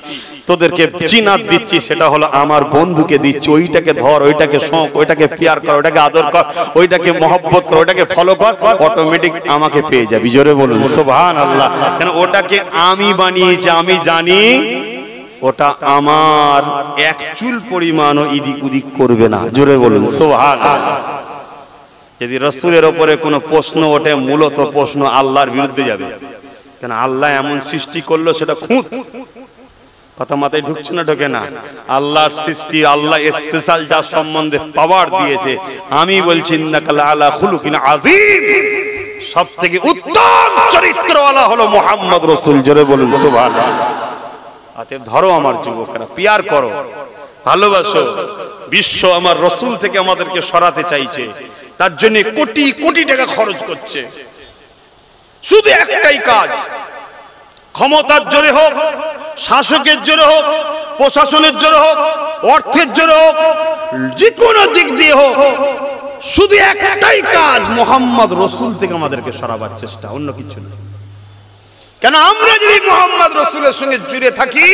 A: তোদেরকে চিনাত দিচ্ছি, সেটা হলো আমার বন্ধুকে দিচ্ছি। ওইটাকে ধর, ওইটাকে শোক, ওইটাকে পিয়ার কর, ওইটাকে আদর কর, ওইটাকে মহব্বত কর, ওইটাকে ফলো কর, অটোমেটিক আমাকে পেয়ে যাবি। জোরে বলুন সুবহানাল্লাহ। কেন? ওটাকে আমি বানিয়েছি, আমি জানি ওটা আমার এক চুল পরিমাণও ইদিক উদিক করবে না। জোরে বলুন সুবহানাল্লাহ। যদি রাসূলের উপরে কোনো প্রশ্ন ওঠে, মূলত প্রশ্ন আল্লাহর বিরুদ্ধে যাবে। কেন? আল্লাহ এমন সৃষ্টি করলো, সেটা খুঁত। কথা মাথায় ঢুকছে না? ঢোকে না? আল্লাহর সৃষ্টি, আল্লাহ স্পেশাল যার সম্বন্ধে পাওয়ার দিয়েছে, আমি বলছি ইন্নাকা লাআলা খুলুকিন আযীম, সবথেকে উত্তম চরিত্রওয়ালা হলো মুহাম্মদ রাসূল। জোরে বলুন সুবহানাল্লাহ। অতএব ধরো আমার যুবকরা, পিয়ার করো, ভালোবাসো। বিশ্ব আমার রাসূল থেকে আমাদেরকে সরাতে চাইছে, তার জন্য কোটি কোটি টাকা খরচ করছে। শুধু একটাই কাজ, ক্ষমতার জোরে হোক, শাসকের জোরে হোক, প্রশাসনের জোরে হোক, অর্থের জোরে হোক, যে কোনো দিক দিয়ে হোক, শুধু একটাই কাজ, মুহাম্মদ রাসূল থেকে আমাদেরকে সরাবার চেষ্টা, অন্য কিছু না। কেন? আমরা যদি মুহাম্মদ রাসূলের সঙ্গে জুড়ে থাকি,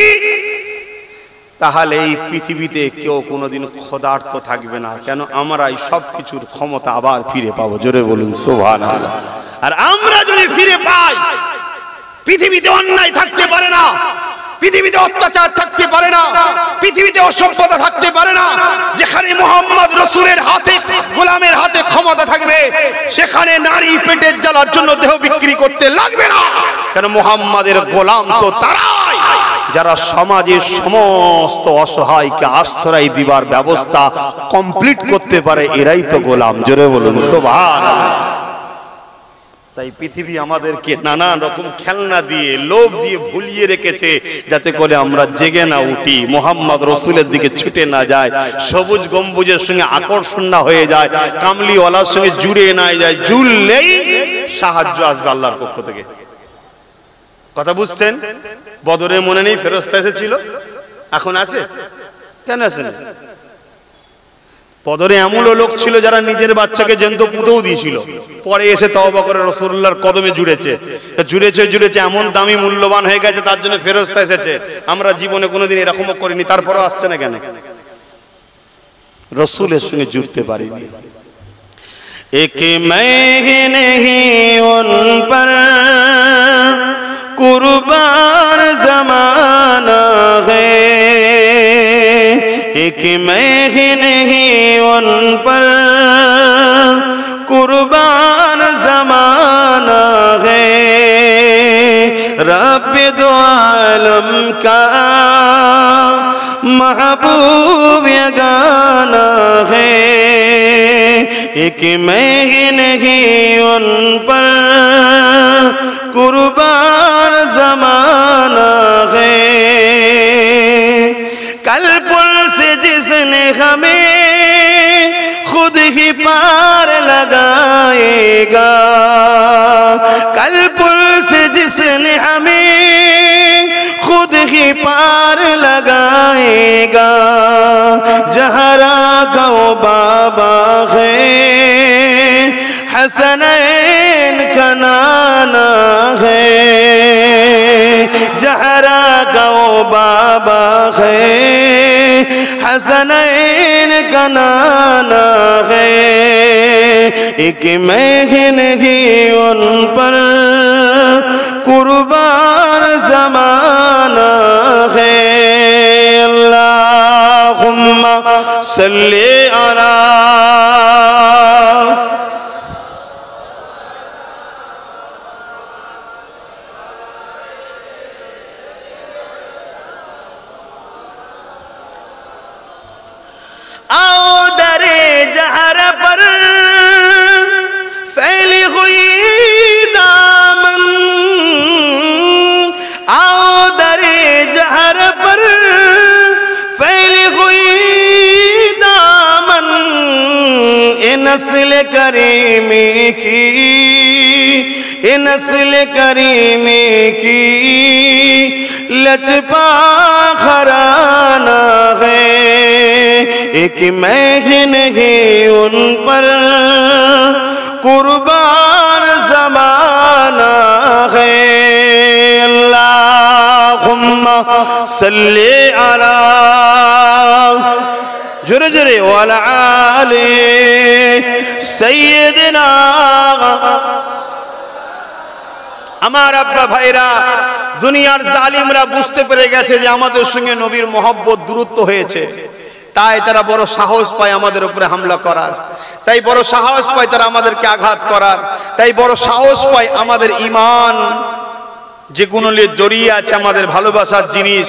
A: তাহলে এই পৃথিবীতে কেউ কোনোদিন ক্ষুধার্ত থাকবে না। কেন? আমরা এই সব কিছুর ক্ষমতা আবার ফিরে পাবো। জোরে বলুন সুবহানাল্লাহ। আর আমরা যদি ফিরে পাই, পৃথিবীতে অন্যায় থাকতে পারে না, পৃথিবীতে অত্যাচার থাকতে পারে না, পৃথিবীতে অসভ্যতা থাকতে পারে না। যেখানে মুহাম্মদ রাসূলের হাতে, গোলামের হাতে ক্ষমতা থাকবে, সেখানে নারী পেটের জ্বালার জন্য দেহ বিক্রি করতে লাগবে না। কারণ মুহাম্মাদের গোলাম তো তারাই যারা সমাজের সমস্ত অসহায়কে আশ্রয় দিবার ব্যবস্থা কমপ্লিট করতে পারে, এরাই তো গোলাম। জোরে বলুন সুবহানাল্লাহ। তাই পৃথিবী আমাদেরকে নানান রকম খেলনা দিয়ে, লোভ দিয়ে ভুলিয়ে রেখেছে, যাতে করে আমরা জেগে না উঠি, মুহাম্মদ রাসূলের দিকে ছুটে না যায়, সবুজ গম্বুজের সঙ্গে আকর্ষণ না হয়ে যায়, কামলিওয়ালার সঙ্গে জুড়ে না যায়। জুড়লেই সাহায্য আসবে আল্লাহর পক্ষ থেকে। কথা বুঝছেন? বদরে মনে নেই ফেরেশতা এসেছিল? এখন আছে? কেন আসে না? বদরে এমনও লোক ছিল যারা নিজের বাচ্চাকে জ্যান্ত পুঁতেও দিয়েছিল, পরে এসে তওবা করে রাসূলুল্লাহর কদমে জুড়েছে। জুড়েছে এমন দামি মূল্যবান হয়ে গেছে, তার জন্য ফেরেশতা এসেছে। আমরা জীবনে কোনোদিন এরকমও করিনি, তারপরেও আসছে না কেন? রাসূলের সঙ্গে জুড়তে পারিনি। এক मैं नहीं उन पर कुर्बान ज़माना है, एक मैं नहीं उन पर कुर्बान ज़माना है, रब दो आलम का महबूब यगाना है, एक मैं नहीं उन पर कुर्बान ज़माना है, कल पुल से जिसने हमें खुद ही पार लगाएगा, कल पुल से जिसने हमें खुद ही पार लगाएगा, जहरा गो बाबा है, हसनैन का नाना है, जहरा गो बाबा है, हसनैन का नाना है, एक मैं ही नहीं उन पर कुर्बान ज़माना है। अल्लाहुम्मा सल्ली अला नस्ल करीमी की, नस्ल करीमी की लचपा खराना है, एक मैं ही नहीं उन पर कुर्बान ज़माना है। अल्लाहुम्मा सल्ली अला जुरे जुरे वाला आले सैयदना। আমার আব্বা ভাইরা, দুনিয়ার জালিমরা বুঝতে পেরে গেছে যে আমাদের সঙ্গে নবীর মহব্বত দূরত্ব হয়েছে, তাই তারা বড় সাহস পায় আমাদের উপরে হামলা করার, তাই বড় সাহস পায় তারা আমাদেরকে আঘাত করার, তাই বড় সাহস পায় আমাদের ঈমান যেগুলো জড়িয়ে আছে, আমাদের ভালোবাসার জিনিস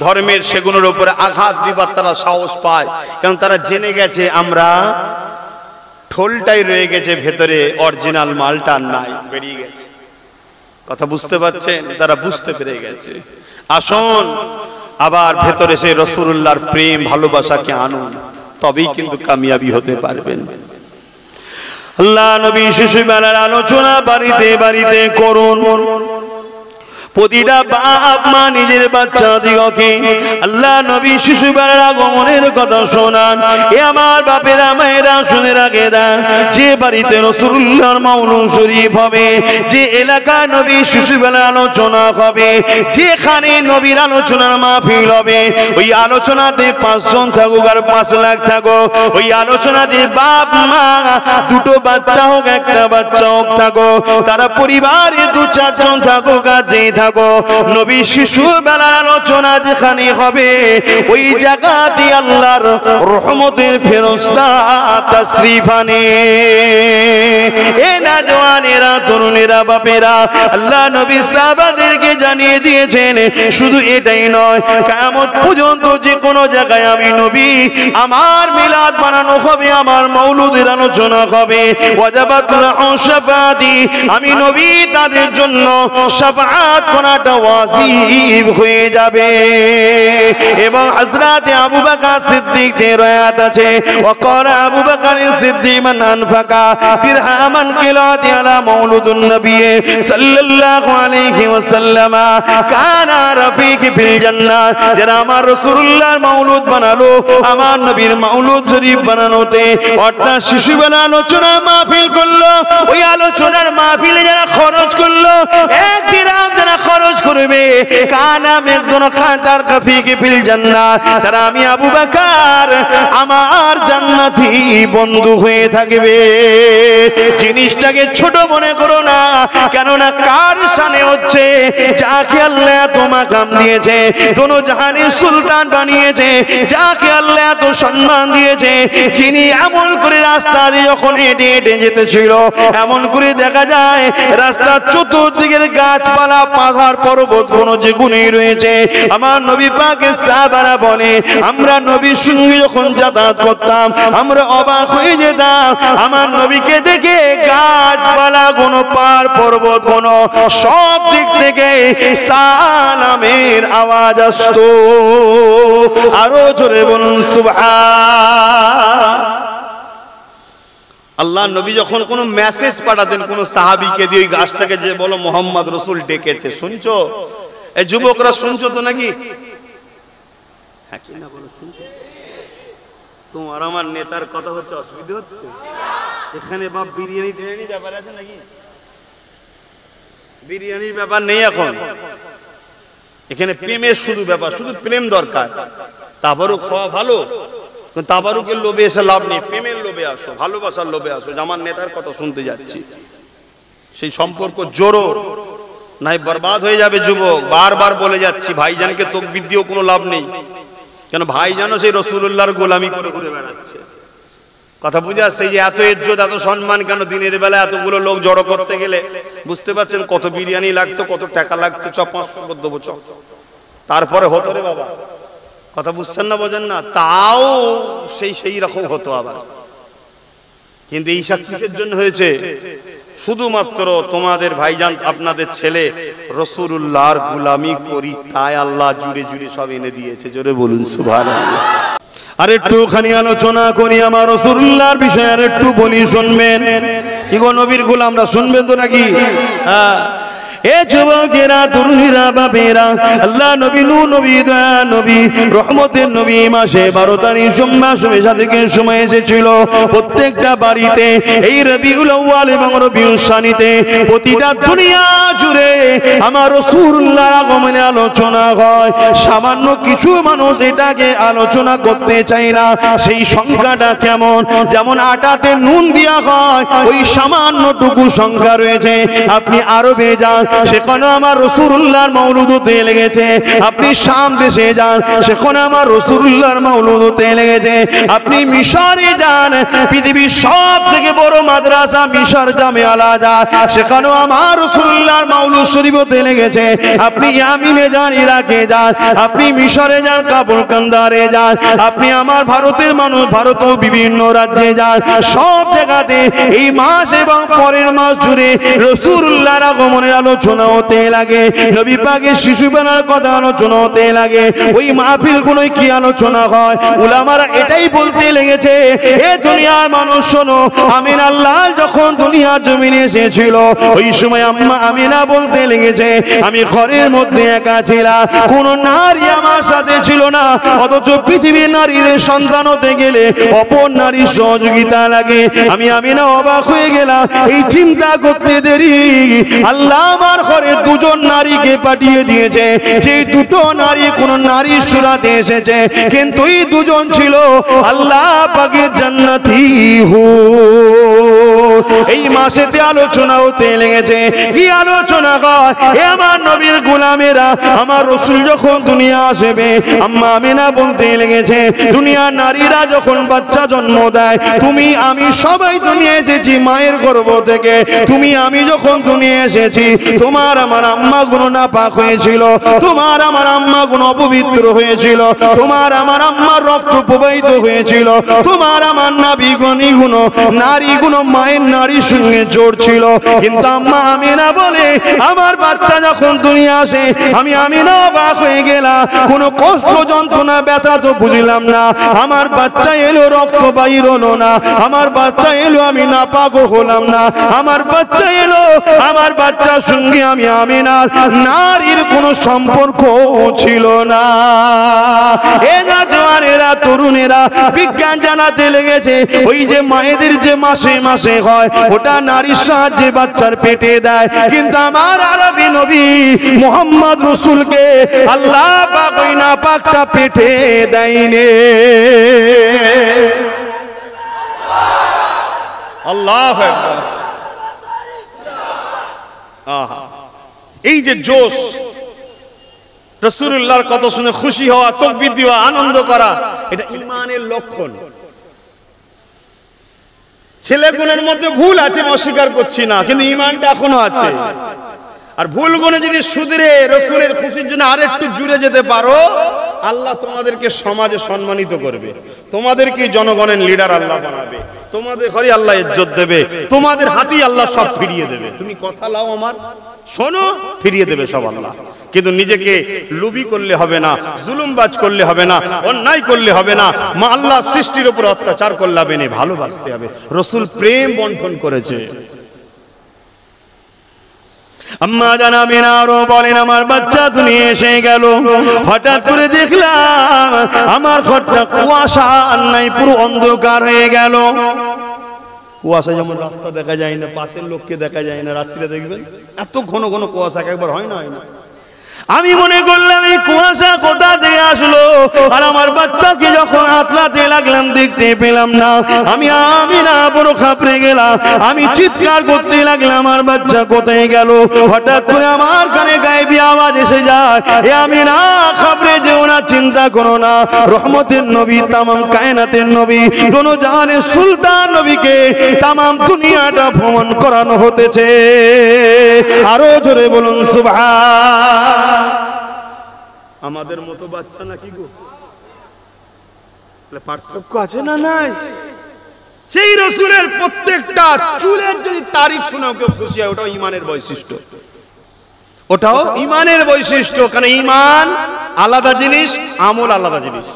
A: ধর্মের, সেগুলোর উপরে আঘাত দিবার তারা সাহস পায়। কারণ তারা জেনে গেছে আমরা ঠোলটাই রয়ে গেছে ভেতরে, অরিজিনাল মালটা নাই, বেরিয়ে গেছে। কথা বুঝতে পারছেন? তারা বুঝতে পেরে গেছে। আসুন আবার ভেতরে সেই রাসূলুল্লাহর প্রেম ভালোবাসাকে আনুন, তবেই কিন্তু কামিয়াবি হতে পারবেন। আল্লাহ নবী শিশুবেলার আলোচনা বাড়িতে বাড়িতে করুন। প্রতিটা বাপ মা নিজের বাচ্চা দিগকে আল্লাহ নবী শিশুবেলার আগমনের কথা শোনান। এ আমার বাপেরা মায়েরা শুনে রাখে দেন, যে বাড়িতে রাসূলুল্লাহর মাউলুদ শরীফ হবে, যে এলাকায় নবী শিশুবেলার আলোচনা হবে, যেখানে নবীর আলোচনার মাহফিল হবে, ওই আলোচনাতে 5 জন থাকুক আর 5 লাখ থাকুক, ওই আলোচনাতে বাপ মা দুটো বাচ্চা হোক একটা বাচ্চা হোক থাকুক, তারা পরিবারে 2-4 জন থাকুক আর যেই থাকুক, নবী শিশুবেলার আলোচনা যেখানে হবে ওই জায়গাতে আল্লাহর রহমতের ফেরেশতা তাশরীফ আনে। এ নওজওয়ানেরা, তরুণেরা, বাপেরা, আল্লাহ নবী সাহাবাদেরকে জানিয়ে দিয়েছেন, শুধু এটাই নয়, কিয়ামত পর্যন্ত যে কোনো জায়গায় আমি নবী আমার মিলাদ বানানো হবে, আমার মাউলুদের আলোচনা হবে, ওয়াজাবাত লাহু শাফাআতি, আমি নবী তাদের জন্য শাফাআত করাটা ওয়াজিব হয়ে যাবে। এবং হযরত আবু বকর সিদ্দিক এর রায়াত আছে, ওয়াকারা আবু বকর সিদ্দিক মান আনফাকা দিরহামান কিলাতি আলা মাউলুদুন নবী সাল্লাল্লাহু আলাইহি ওয়াসাল্লাম কানা রাফিকি ফিল জান্নাহ, যারা আমার রাসূলুল্লাহর মাউলুদ বানালো, আমার নবীর মাউলুদ শরীফ বানানোতে, অর্থাৎ শিশুবেলা আলোচনা মাহফিল করলো, ওই আলোচনার মাহফিলে যারা খরচ করলো, 1 দিরহাম যারা খরচ করবে, কানা মিকদার খাতার কাফিকি ফিল জান্নাহ, তারা আমি আবু বকর আমার জান্নাতি বন্ধু হয়ে থাকবে। জিনিসটাকে ছোট মনে করো না, কেননা কার শানে হচ্ছে, যাকে আল্লাহ এত মাকাম দিয়েছে, দোনো জাহানের সুলতান বানিয়েছে, যাকে আল্লাহ এত সম্মান দিয়েছে, যিনি এমন করে রাস্তা দিয়ে যখন হেঁটে হেঁটে যেতেছিল, এমন করে দেখা যায় রাস্তার চতুর্দিকের গাছপালা, পাহাড়, পর্বত কোন যে গুণই রয়েছে। আমার নবী পাকের সাহাবারা বলে, আমরা নবীর সঙ্গে যখন যাতায়াত করতাম আমরা অবাক হয়ে যেতাম, আমার নবীকে দেখে গাছপালা কোন, পাহাড় পর্বত কোন, সব দিক থেকে সালামের আওয়াজ আসতো। আরো জোরে বলুন সুবহান। আল্লাহ নবী যখন কোনো মেসেজ পাঠাতেন কোন সাহাবীকে দিয়ে, ওই গাছটাকে যে বলো মোহাম্মদ রসুল ডেকেছে, শুনছো? এই যুবকরা শুনছো তো নাকি? হ্যাঁ কি না বলো, শুনছো? তোমার আমার নেতার কথা হচ্ছে, অসুবিধা হচ্ছে? এখানে বাপ বিরিয়ানি টিরিয়ানি ব্যাপার আছে নাকি? বিরিয়ানির ব্যাপার নেই এখন। এখানে প্রেমের শুধু ব্যাপার, শুধু প্রেম দরকার। তাবারুক হওয়া ভালো, কিন্তু তাবারুকের লোভে এসে লাভ নেই। প্রেমের লোভে আসো, ভালোবাসার লোভে আসো। আমার নেতার কথা শুনতে যাচ্ছি, সেই সম্পর্ক জোরো নাই বরবাদ হয়ে যাবে যুবক। বারবার বলে যাচ্ছি, ভাইজানকে তাকবীর দিয়েও কোনো লাভ নেই। কেন ভাইজানও সেই রাসূলুল্লাহর গোলামি করে ঘুরে বেড়াচ্ছে। কথা বুঝে আসছে? যে এত ইজ্জত এত সম্মান কেন দিনের বেলা এতগুলো লোক জড়ো করতে গেলে? বুঝতে পারছেন কত বিরিয়ানি লাগতো, কত টাকা লাগতো? 500 করে দেবো চ, তারপরে হতো রে বাবা। কথা বুঝছেন না, বোঝেন না? তাও সেই রকম হতো আবার। কিন্তু এই সব কিসের জন্য হয়েছে? শুধুমাত্র তোমাদের ভাইজান আপনাদের ছেলে রাসূলুল্লাহর গোলামি করি, তাই আল্লাহ জুড়ে জুড়ে সব এনে দিয়েছে। জোরে বলুন সুবহানাল্লাহ। আর একটুখানি আলোচনা করি আমার রাসূলুল্লাহর বিষয়ে, আর একটু বলি, শুনবেন? ইগো নবীর গোলামরা শুনবেন তো নাকি? হ্যাঁ। এ যুবকেরা, তরুণীরা, বাপেরা, আল্লাহ নবী, নবী, দয়া নবী, রহমতের নবী মাসে 12 তারিখ সোমবার থেকে সময় এসেছিল প্রত্যেকটা বাড়িতে এই রবিউল আউয়াল এবং রবিউল সানিতে প্রতিটা দুনিয়া জুড়ে আমার রাসূলুল্লাহর আগমনে আলোচনা হয়। সামান্য কিছু মানুষ এটাকে আলোচনা করতে চায় না। সেই সংখ্যাটা কেমন? যেমন আটাতে নুন দেওয়া হয়, ওই সামান্যটুকু সংখ্যা রয়েছে। আপনি আরবে যান, সেখানে আমার রাসূলুল্লাহর মাওলুদ হতে লেগেছে। আপনি শাম দেশে যান, সেখানে আমার রাসূলুল্লাহর মাওলুদ হতে লেগেছে। আপনি মিশরে যান, পৃথিবীর সব থেকে বড় মাদ্রাসা মিশর জামে আল আজহার, সেখানেও আমার রাসূলুল্লাহর মাওলুদ শরীফ হতে লেগেছে। আপনি ইয়ামিনে যান, ইরাকে যান, আপনি মিশরে যান, কাবুল কান্দারে যান, আপনি আমার ভারতের মানুষ ভারতেও বিভিন্ন রাজ্যে যান, সব জায়গাতে এই মাস এবং পরের মাস জুড়ে রাসূলুল্লাহর আগমনের আলোচনা হতে লাগে। নবী পাকের শিশুবেলার কথা আলোচনা হতে লাগে। ওই মাহফিলগুলোয় কি আলোচনা হয়? উলামারা এটাই বলতে লেগেছে, এ দুনিয়ার মানুষ শোনো, আমিনা আল্লাহ যখন দুনিয়া জমিনে এসেছিল, ওই সময় আম্মা আমিনা বলতে লেগেছে, আমি ঘরের মধ্যে একা ছিলাম, কোন নারী আমার সাথে ছিল না। অথচ পৃথিবীর নারীর সন্তান হতে গেলে অপর নারীর সহযোগিতা লাগে। আমি আমিনা অবাক হয়ে গেলাম। এই চিন্তা করতে দেরি, আল্লাহ আমার ঘরে দুজন নারীকে পাঠিয়ে দিয়েছে। যে দুটো নারী কোন নারীর সুরাতে এসেছে, কিন্তু এই দুজন ছিল আল্লাহ পাকের জান্নাতি হুর। এই মাসেতে আলোচনা হতে লেগেছে। কি আলোচনা হয়? এ আমার নবীর গোলামেরা, আমার রাসূল যখন দুনিয়া আসবে, আম্মা আমিনা বলতে লেগেছে, দুনিয়ার নারীরা যখন বাচ্চা জন্ম দেয়, তুমি আমি সবাই দুনিয়া এসেছি মায়ের গর্ভ থেকে। তুমি আমি যখন দুনিয়া এসেছি, তোমার আমার আম্মা গুণ নাপাক হয়েছিল, তোমার আমার আম্মা গুণ অপবিত্র হয়েছিল, তোমার আমার আম্মার রক্ত প্রবাহিত হয়েছিল, তোমার আমার নাভি গুণ নারী গুণ মায়ের নারীর সঙ্গে জোর ছিল। কিন্তু আম্মা আমিনা বলে, আমার বাচ্চা যখন দুনিয়া আসে, আমি আমিনা অবাক হয়ে গেলাম। কোনো কষ্ট যন্ত্রণা ব্যথা তো বুঝলাম না। আমার বাচ্চা এলো, রক্ত বাইর হলো না। আমার বাচ্চা এলো, আমি নাপাক হলাম না। আমার বাচ্চা এলো, আমার বাচ্চার সঙ্গে আমি আমিনার নারীর কোনো সম্পর্ক ছিল না। এ না জওয়ানেরা, তরুণেরা, বিজ্ঞান জানাতে লেগেছে, ওই যে মায়েদের যে মাসে মাসে হয়, ওটা নারীর সাহায্যে বাচ্চার পেটে দেয়। কিন্তু আমার আরবি নবী মুহাম্মদ রাসূলকে আল্লাহ পাক ওই নাপাকটা পেটে দেয়নি। আল্লাহু আকবার। আহা, এই যে জোশ, রাসূলুল্লাহর কথা শুনে খুশি হওয়া, তাকবীর দেওয়া, আনন্দ করা, এটা ঈমানের লক্ষণ। ছেলেগুলোর মধ্যে ভুল আছে, অস্বীকার করছি না, কিন্তু ঈমানটা এখনো আছে। আর ভুল গুণে যদি শুধরে রাসূলের খুশির জন্য আরেকটু জুড়ে যেতে পারো, আল্লাহ তোমাদেরকে সমাজে সম্মানিত করবে, তোমাদেরকে জনগণের লিডার আল্লাহ বানাবে, তোমাদের ঘরে আল্লাহ ইজ্জত দেবে, তোমাদের হাতেই আল্লাহ সব ফিরিয়ে দেবে। তুমি কথা লাও আমার, শোনো, ফিরিয়ে দেবে সব আল্লাহ। কিন্তু নিজেকে লুবি করলে হবে না, জুলুমবাজ করলে হবে না, অন্যায় করলে হবে না, মা আল্লাহ সৃষ্টির উপর অত্যাচার করলে হবে না, ভালোবাসতে হবে। রাসূল প্রেম বন্টন করেছে। আম্মা জানা আমিনা আরো বলেন, আমার বাচ্চা দুনিয়া এসে গেল, হঠাৎ করে দেখলাম আমার ঘরটা কুয়াশা আর নাই, পুরো অন্ধকার হয়ে গেল। কুয়াশা যেমন রাস্তা দেখা যায় না, পাশের লোককে দেখা যায় না, রাত্রিরে দেখবেন এত ঘন ঘন কুয়াশা একবার হয় না, হয় না। আমি মনে করলাম এই কুয়াশা কোথা থেকে আসলো, আর আমার বাচ্চাকে যখন আতলাতে লাগলাম দেখতে পেলাম না। আমি না বড় খাপড়ে গেলাম, আমি চিৎকার করতে লাগলাম আমার বাচ্চা কোথায় গেল। হঠাৎ করে আমার কানে গায়েবী আওয়াজ এসে যায়, এ আমি না খাপড়ে যেও না, চিন্তা করো না, রহমতের নবী, তামাম কায়নাতের নবী, দোনো জাহানের সুলতান নবীকে তামাম দুনিয়াটা ভ্রমণ করানো হতেছে। আরো জোরে বলুন সুবহান। আমাদের মতো বাচ্চা নাকি গো? পার্থক্য আছে না নাই? সেই রাসূলের প্রত্যেকটা চুলের যদি তারিফ শোনাও কেউ খুশি হয়, ওটাও ঈমানের বৈশিষ্ট্য, ওটাও ঈমানের বৈশিষ্ট্য। কারণ ঈমান আলাদা জিনিস, আমল আলাদা জিনিস।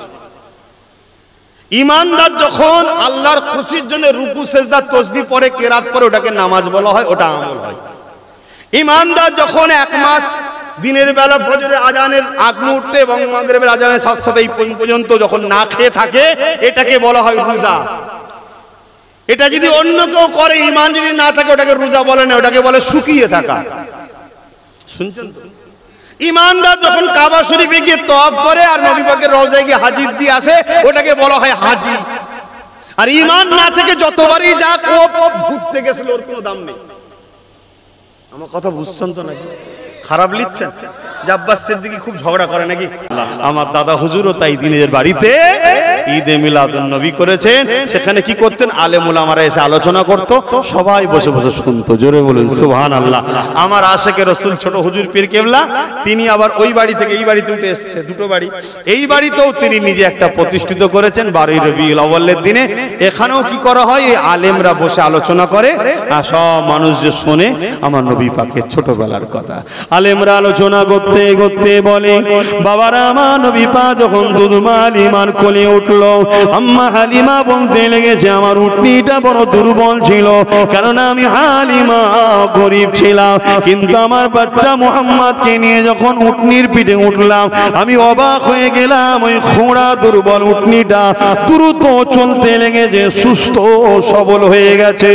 A: ঈমানদার যখন আল্লাহর খুশির জন্য রুকু সিজদা তাসবিহ পড়ে, কিরাত পড়ে, ওটাকে নামাজ বলা হয়, ওটা আমল হয়। ঈমানদার যখন এক মাস দিনের বেলা ফজরের আজানের আগ মুহূর্তে এবং মাগরিবের আজানের সাথে সাথে এই পর্যন্ত যখন না খেয়ে থাকে, এটাকে বলা হয় রোজা। এটা যদি অন্য কেউ করে, ঈমান যদি না থাকে, ওটাকে রোজা বলে না, ওটাকে বলে শুকিয়ে থাকা। শুনছেন তো? ঈমানদার যখন কাবা শরীফে গিয়ে তওয়াফ করে আর নবী পাকের রওজায় গিয়ে হাজি দিয়ে আসে, ওটাকে বলা হয় হাজি। আর ঈমান না থেকে যতবারই যাক, ও ঘুরতে গেছিল, ওর কোনো দাম নেই। আমার কথা বুঝছেন তো নাকি? খারাপ লিখছেন? আব্বাস সিদ্দিকী খুব ঝগড়া করে নাকি? আমার দাদা হুজুরও তাই দিনের বাড়িতে ঈদে মিলাদুন নবী করেছেন। সেখানে কি করতেন? আলেম উলামারা এসে আলোচনা করত, সবাই বসে বসে শুনতো। জোরে বলুন সুবহানাল্লাহ। আমার আশেকে রাসূল ছোট হুজুর পীর কেবলা, তিনি আবার ওই বাড়ি থেকে এই বাড়িতে উঠে এসেছে, দুটো বাড়ি। এই বাড়িতেও তিনি নিজে একটা প্রতিষ্ঠিত করেছেন 12 রবিউল আউয়ালের দিনে। এখানেও কি করা হয়? এই আলেমরা বসে আলোচনা করে আর সব মানুষ যে শোনে আমার নবী পাকের ছোটবেলার কথা। আলেমরা আলোচনা করতে করতে বলে, বাবারা, আমার নবী পাক যখন দুধমা হালিমার কোলে উঠলো, আম্মা হালিমা বলতে লেগেছে, আমার উটনিটা বড় দুর্বল ছিল, কারণ আমি হালিমা গরিব ছিলাম, কিন্তু আমার বাচ্চা মুহাম্মদকে নিয়ে যখন উটনির পিঠে উঠলাম, আমি অবাক হয়ে গেলাম। ওই খোঁড়া দুর্বল উটনিটা দ্রুত চলতে লেগেছে, সুস্থ সবল হয়ে গেছে।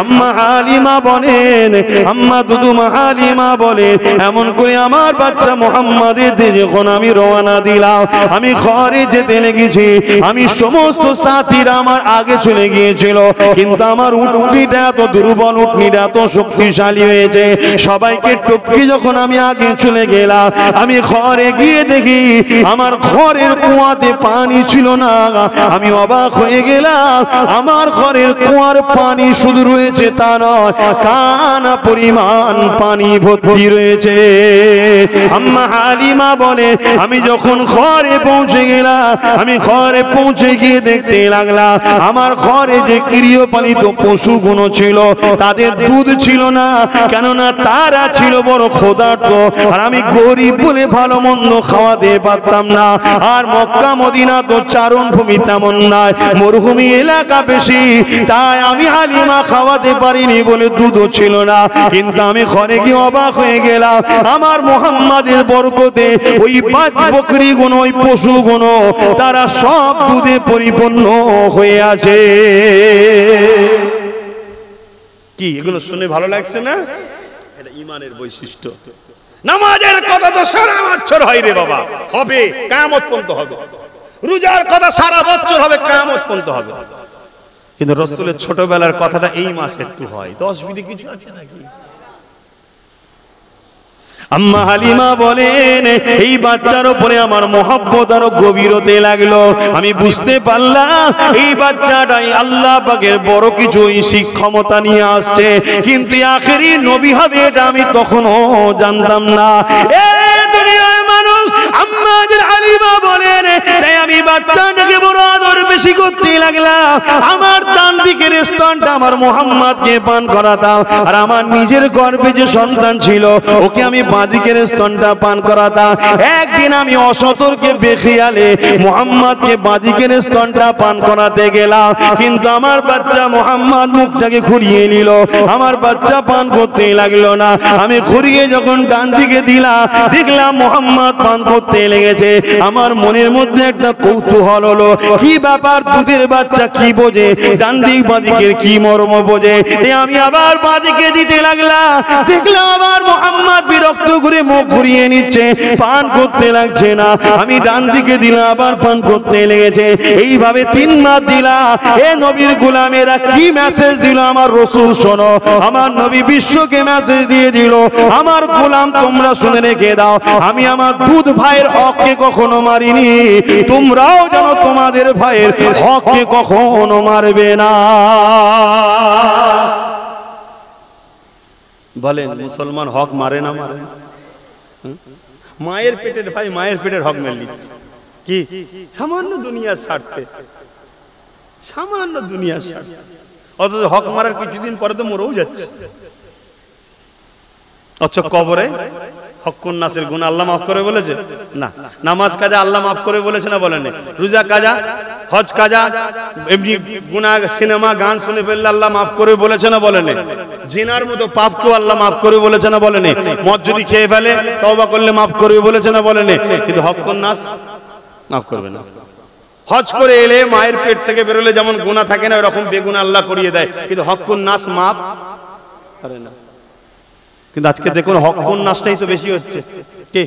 A: আম্মা হালিমা বলেন, আম্মা দুধমা হালিমা বলে, এমন করে আমার বাচ্চা মুহাম্মাদের দিকে যখন আমি রওনা দিলাম, আমি ঘরে যেতে লেগেছি, আমি সমস্ত সাথীরা আমার আগে চলে গিয়েছিল, কিন্তু আমার উটনিটা এত দুর্বল, উটনিটা এত শক্তিশালী হয়েছে, সবাইকে টপকে যখন আমি আগে চলে গেলাম, আমি ঘরে গিয়ে দেখি আমার ঘরের কুয়াতে পানি ছিল না। আমি অবাক হয়ে গেলাম, আমার ঘরের কুয়ার পানি শুধু রয়েছে তা নয়, কানা পরিমাণ পানি ভর্তি রয়েছে। আম্মা হালিমা বলে, আমি যখন ঘরে পৌঁছে গেলাম, আমি ঘরে পৌঁছে গিয়ে দেখতে লাগলাম আমার ঘরে যে গৃহপালিত পশুগুলো ছিল তাদের দুধ ছিল না, কেননা তারা ছিল বড় ক্ষুধার্ত, আর আমি গরিব বলে ভালো মন্দ খাওয়াতে পারতাম না। আর মক্কা মদিনা তো চারণ ভূমি তেমন নয়, মরুভূমি এলাকা বেশি, তাই আমি হালিমা খাওয়াতে পারিনি বলে দুধও ছিল না। কিন্তু আমি ঘরে গিয়ে অবাক হয়ে গেলাম, আমার মুহাম্মাদের বরকতে ওই বকরিগুলো, ওই পশুগুলো, তারা সব দুধে পরিপূর্ণ হয়ে আছে। কি এগুলো শুনে ভালো লাগছে না? এটা ঈমানের বৈশিষ্ট্য। নামাজের কথা তো সারা বছর হয় রে বাবা, হবে কিয়ামত পর্যন্ত হবে। রোজার কথা সারা বছর হবে, কিয়ামত পর্যন্ত হবে। কিন্তু রাসূলের ছোটবেলার কথাটা এই মাসে একটু হয়। 10 বিধি কিছু আছে নাকি? আম্মা হালিমা বলেন, এই বাচ্চার উপরে আমার মহব্বত আরো গভীর হতে লাগলো। আমি বুঝতে পারলাম এই বাচ্চাটাই আল্লাহ পাকের বড় কিছু ক্ষমতা নিয়ে আসছে, কিন্তু আখেরি নবী হবে এটা আমি তখনও জানতাম না। এই দুনিয়ার মানুষ, আম্মা হালিমা বলেন, তাই আমি বাচ্চাটাকে বড় আদর বেশি করতে লাগলাম। আমার ডান দিকের স্তনটা আমার মুহাম্মদকে পান করাতাম, আর আমার নিজের গর্ভে যে সন্তান ছিল ওকে আমি বাঁদিকের স্তনটা পান করাতাম। একদিন আমি অসতর্কে বেখিয়ালে মুহাম্মদকে বাঁদিকের স্তনটা পান করাতে গেলাম, কিন্তু আমার বাচ্চা মুহাম্মদ মুখটাকে ঘুরিয়ে নিল, আমার বাচ্চা পান করতে লাগলো না। আমি ঘুরিয়ে যখন ডান দিকে দিলাম, দেখলাম মুহাম্মদ পান করতে লেগেছে। আমার মনের মধ্যে একটা কৌতূহল হলো, কি ব্যাপার, দুধের বাচ্চা কি বোঝে, ডান দিক বাঁদিক দিকের কি মর্ম বোঝে। আমি আবার বাঁদিকে দিতে লাগলাম, দেখলাম আবার মোহাম্মদ বিরক্ত করে মুখ ঘুরিয়ে নিচ্ছে, পান করতে লাগছে না। আমি ডান দিকে দিলাম, আবার পান করতে লেগেছে। এইভাবে 3 মাস দিলাম। এ নবীর গোলামেরা কি মেসেজ দিল আমার রসুল শোনো। আমার নবী বিশ্বকে মেসেজ দিয়ে দিল, আমার গোলাম তোমরা শুনে রেখে দাও, আমি আমার দুধ ভাইয়ের হককে কখনো মারিনি, তোমরাও যেন তোমাদের ভাইয়ের হককে কখনো মারবে না। বলেন মুসলমান হক মারে না মারে? মায়ের পেটের ভাই মায়ের পেটের হক মেরে নিচ্ছে কি সামান্য দুনিয়ার স্বার্থে, সামান্য দুনিয়ার স্বার্থে। অথচ হক মারার কিছুদিন পরে তো মরেও যাচ্ছে। অথচ কবরে হক্কুন নাসের গুনাহ আল্লাহ মাফ করে বলেছে না? নামাজ কাজা আল্লাহ মাফ করে বলেছে না বলেন? রোজা কাজা, হজ কাজা, এমনি গুনাহ সিনেমা গান শুনে ফেললে আল্লাহ মাফ করে বলেছে না বলেন? জিনার মতো পাপকেও আল্লাহ মাফ করে বলেছে না বলেন? মদ যদি খেয়ে ফেলে তওবা করলে মাফ করে বলেছে না বলেন? কিন্তু হক্কুন নাস মাফ করবে না। হজ করে এলে মায়ের পেট থেকে বেরোলে যেমন গুনাহ থাকে না, এরকম বেগুনাহ আল্লাহ করিয়ে দেয়, কিন্তু হক্কুন নাস মাফ করে না। কিন্তু আজকে দেখুন হক্কুন নাসটাই তো বেশি হচ্ছে। কে